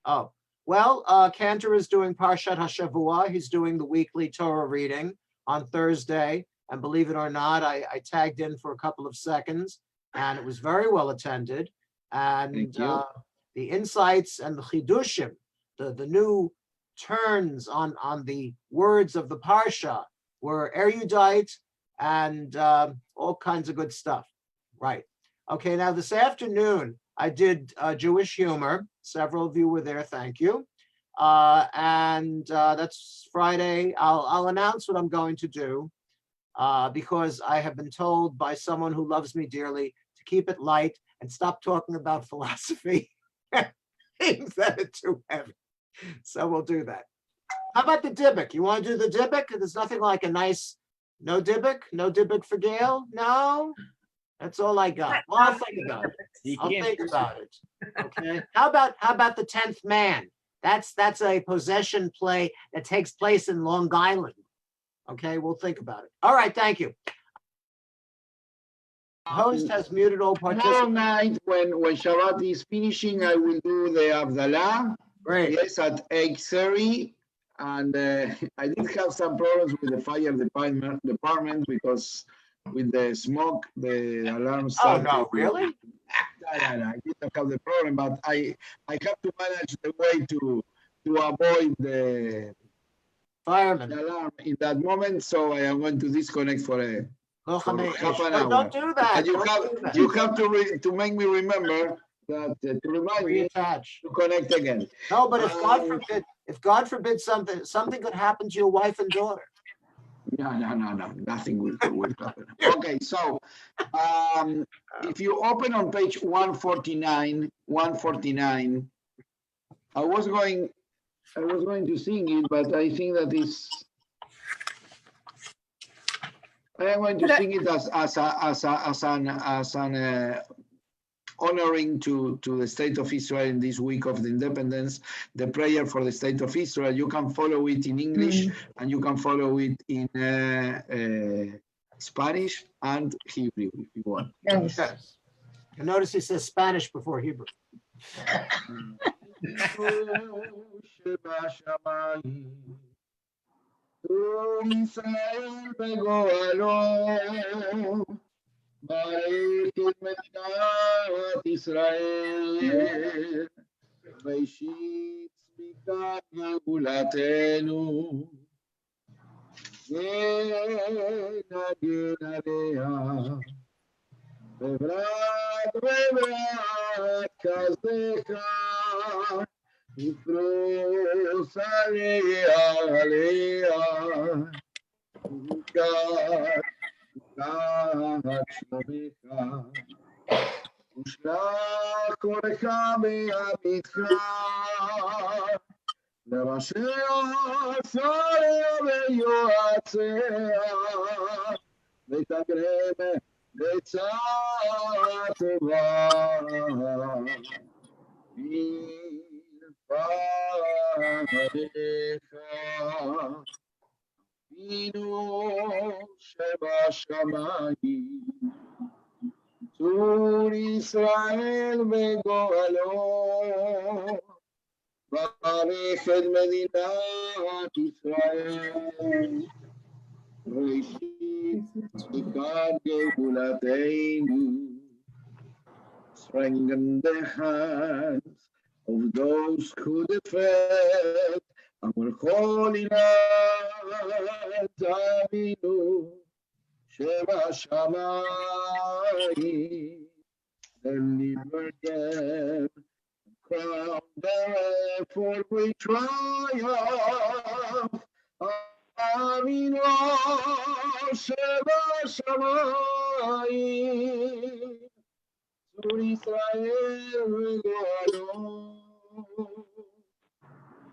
Oh, well, Cantor is doing Parshat HaShavua. He's doing the weekly Torah reading on Thursday. And believe it or not, I tagged in for a couple of seconds, and it was very well attended. And the insights and the chidushim, the new turns on the words of the Parsha were erudite and all kinds of good stuff. Right. Okay, now this afternoon, I did Jewish humor. Several of you were there, thank you. And that's Friday. I'll announce what I'm going to do because I have been told by someone who loves me dearly to keep it light and stop talking about philosophy, things that are too heavy. So we'll do that. How about the Dybbuk? You want to do the Dybbuk? There's nothing like a nice, no Dybbuk? No Dybbuk for Gail? No? That's all I got. Well, I'll think about it. I'll think about it. Okay. How about the 10th Man? That's a possession play that takes place in Long Island. Okay, we'll think about it. All right, thank you. Host has muted all participants. Tomorrow night, when Shabbat is finishing, I will do the Havdalah. Great. Yes, at 8:30. And I did have some problems with the fire department because with the smoke, the alarm started. Oh, no, really? No, I didn't have the problem, but I have to manage the way to avoid the fireman alarm in that moment. So I am going to disconnect for half an hour. Don't do that. And you have to make me remember that to remind me to connect again. No, but if God forbid something could happen to your wife and daughter. No, nothing will happen. Okay, so if you open on page 149, I was going to sing it, but I think that I am going to sing it as an honoring to the State of Israel in this week of the independence, the prayer for the State of Israel. You can follow it in English and you can follow it in Spanish and Hebrew if you want. Yes. You notice he says Spanish before Hebrew. ברך את מדינת ישראל, ראשית צמיחת גאולתנו, נגן עליה, בברד וברד כזך, ופרוס עליה, וגד שלומך, ושלח קורך בעמיתך, לראשי שריה ויועציה, ותקרם עצה טובה, בלבדיך. אבינו שבשמיים, צור ישראל וגואלו, ברך את מדינת ישראל, ראשית צמיחת גאולתנו. Strengthen the hands of those who defend our holy land. Avinu Shebashamayim, deliver them, crown them for great triumph. Avinu Shebashamayim, Tzur Israel וגואלו,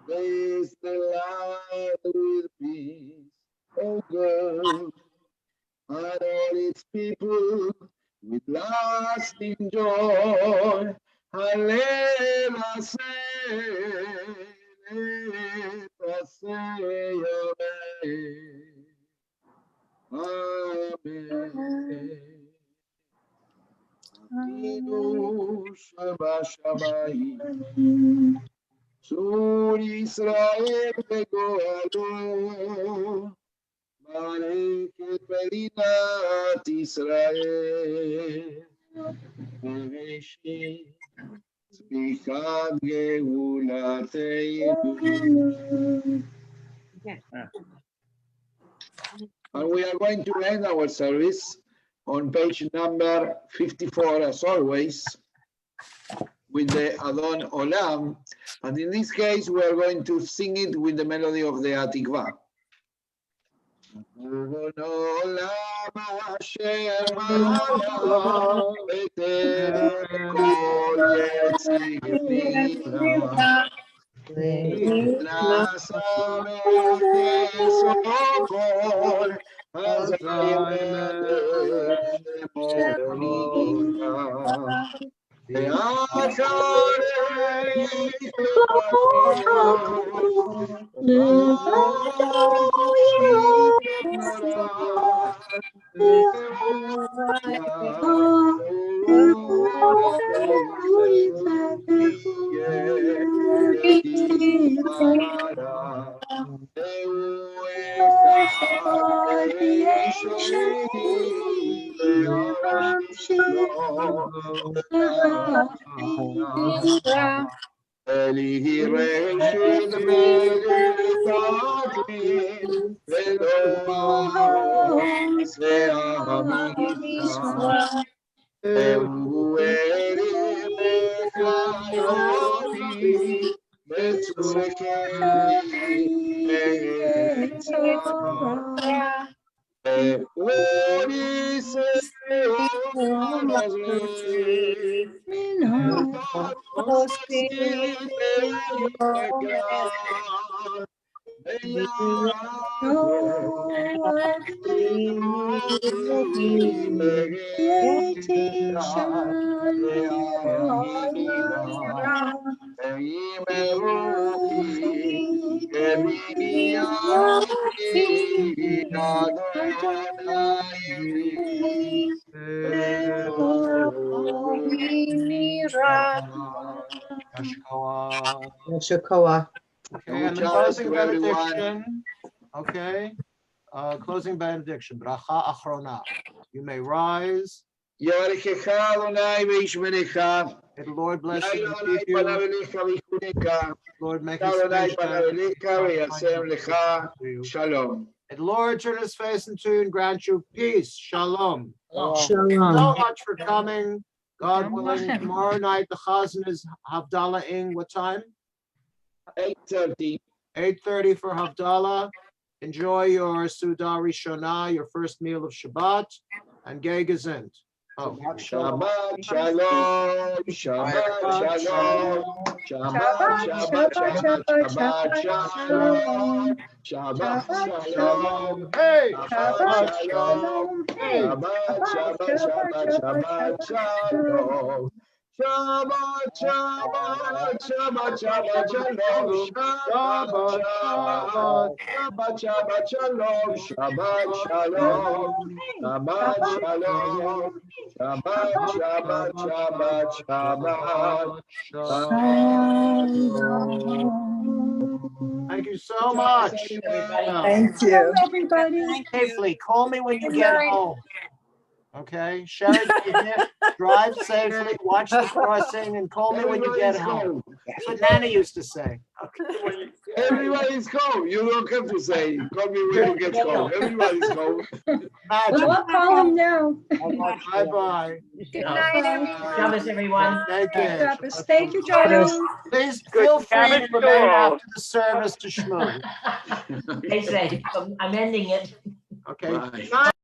bless the land with peace, O God, and all its people with lasting joy. Hallelujah, Amen. Avinu שבשמיים, צור ישראל וגואלו, ברך את מדינת ישראל, וראשית צמיחת גאולתנו. And we are going to end our service on page number 54, as always, with the Adon Olam. And in this case, we are going to sing it with the melody of the Atikva. Adon Olam asher mala beter kol yetzirah, nasa v'chesokol hazay melech shemolika. Elihi Reshid Megatrin Veloham Se'amisa Ehu Erim Echayoti Betzureki Etzah Euri Se'om Azri Okay, and the closing benediction. Okay, closing benediction. Bracha achrona. You may rise יברכך אדוני וישמרך. May the Lord bless יאיר you and אדוני keep פניו you. אליך ויחונך. Lord, make his אדוני face פניו shine אליך upon וישם you. לך שלום. May the Lord turn his face into you and grant you peace. Shalom. Shalom. So much for coming. God willing, tomorrow night the Chazan is Havdalah-ing. What time? 8:30. 8:30 for Havdalah. Enjoy your Suda Rishonah, your first meal of Shabbat, and Gay Gezind. Oh. Shabbat Shalom, Shabbat Shalom, Shabbat Shabbat Shabbat Shalom, Shabbat Shalom, Hey, Shabbat Shalom, Shabbat Shabbat Shabbat Shalom. Shabbat, Shabbat, Shabbat, Shabbat, Shalom, Shabbat, Shabbat, Shabbat, Shalom, Shabbat, Shalom, Shabbat, Shalom, Shabbat, Shabbat, Shabbat, Shabbat, Shalom. Thank you so much. Thank you. Everybody. Safely, call me when you Good get night. home. Okay, Sherry, drive safely, watch the crossing, and call me when you get home. That's what Nana used to say. Everybody's home. You don't have to say, call me when you get home. Everybody's home. I'll call him now. Bye-bye. Good night, everyone. Shabbos, everyone. Thank you. Thank you, Johnny. Please Good feel free to Shabbos to remain all. after the service to schmoo. They say, I'm ending it. Okay. Bye. Night.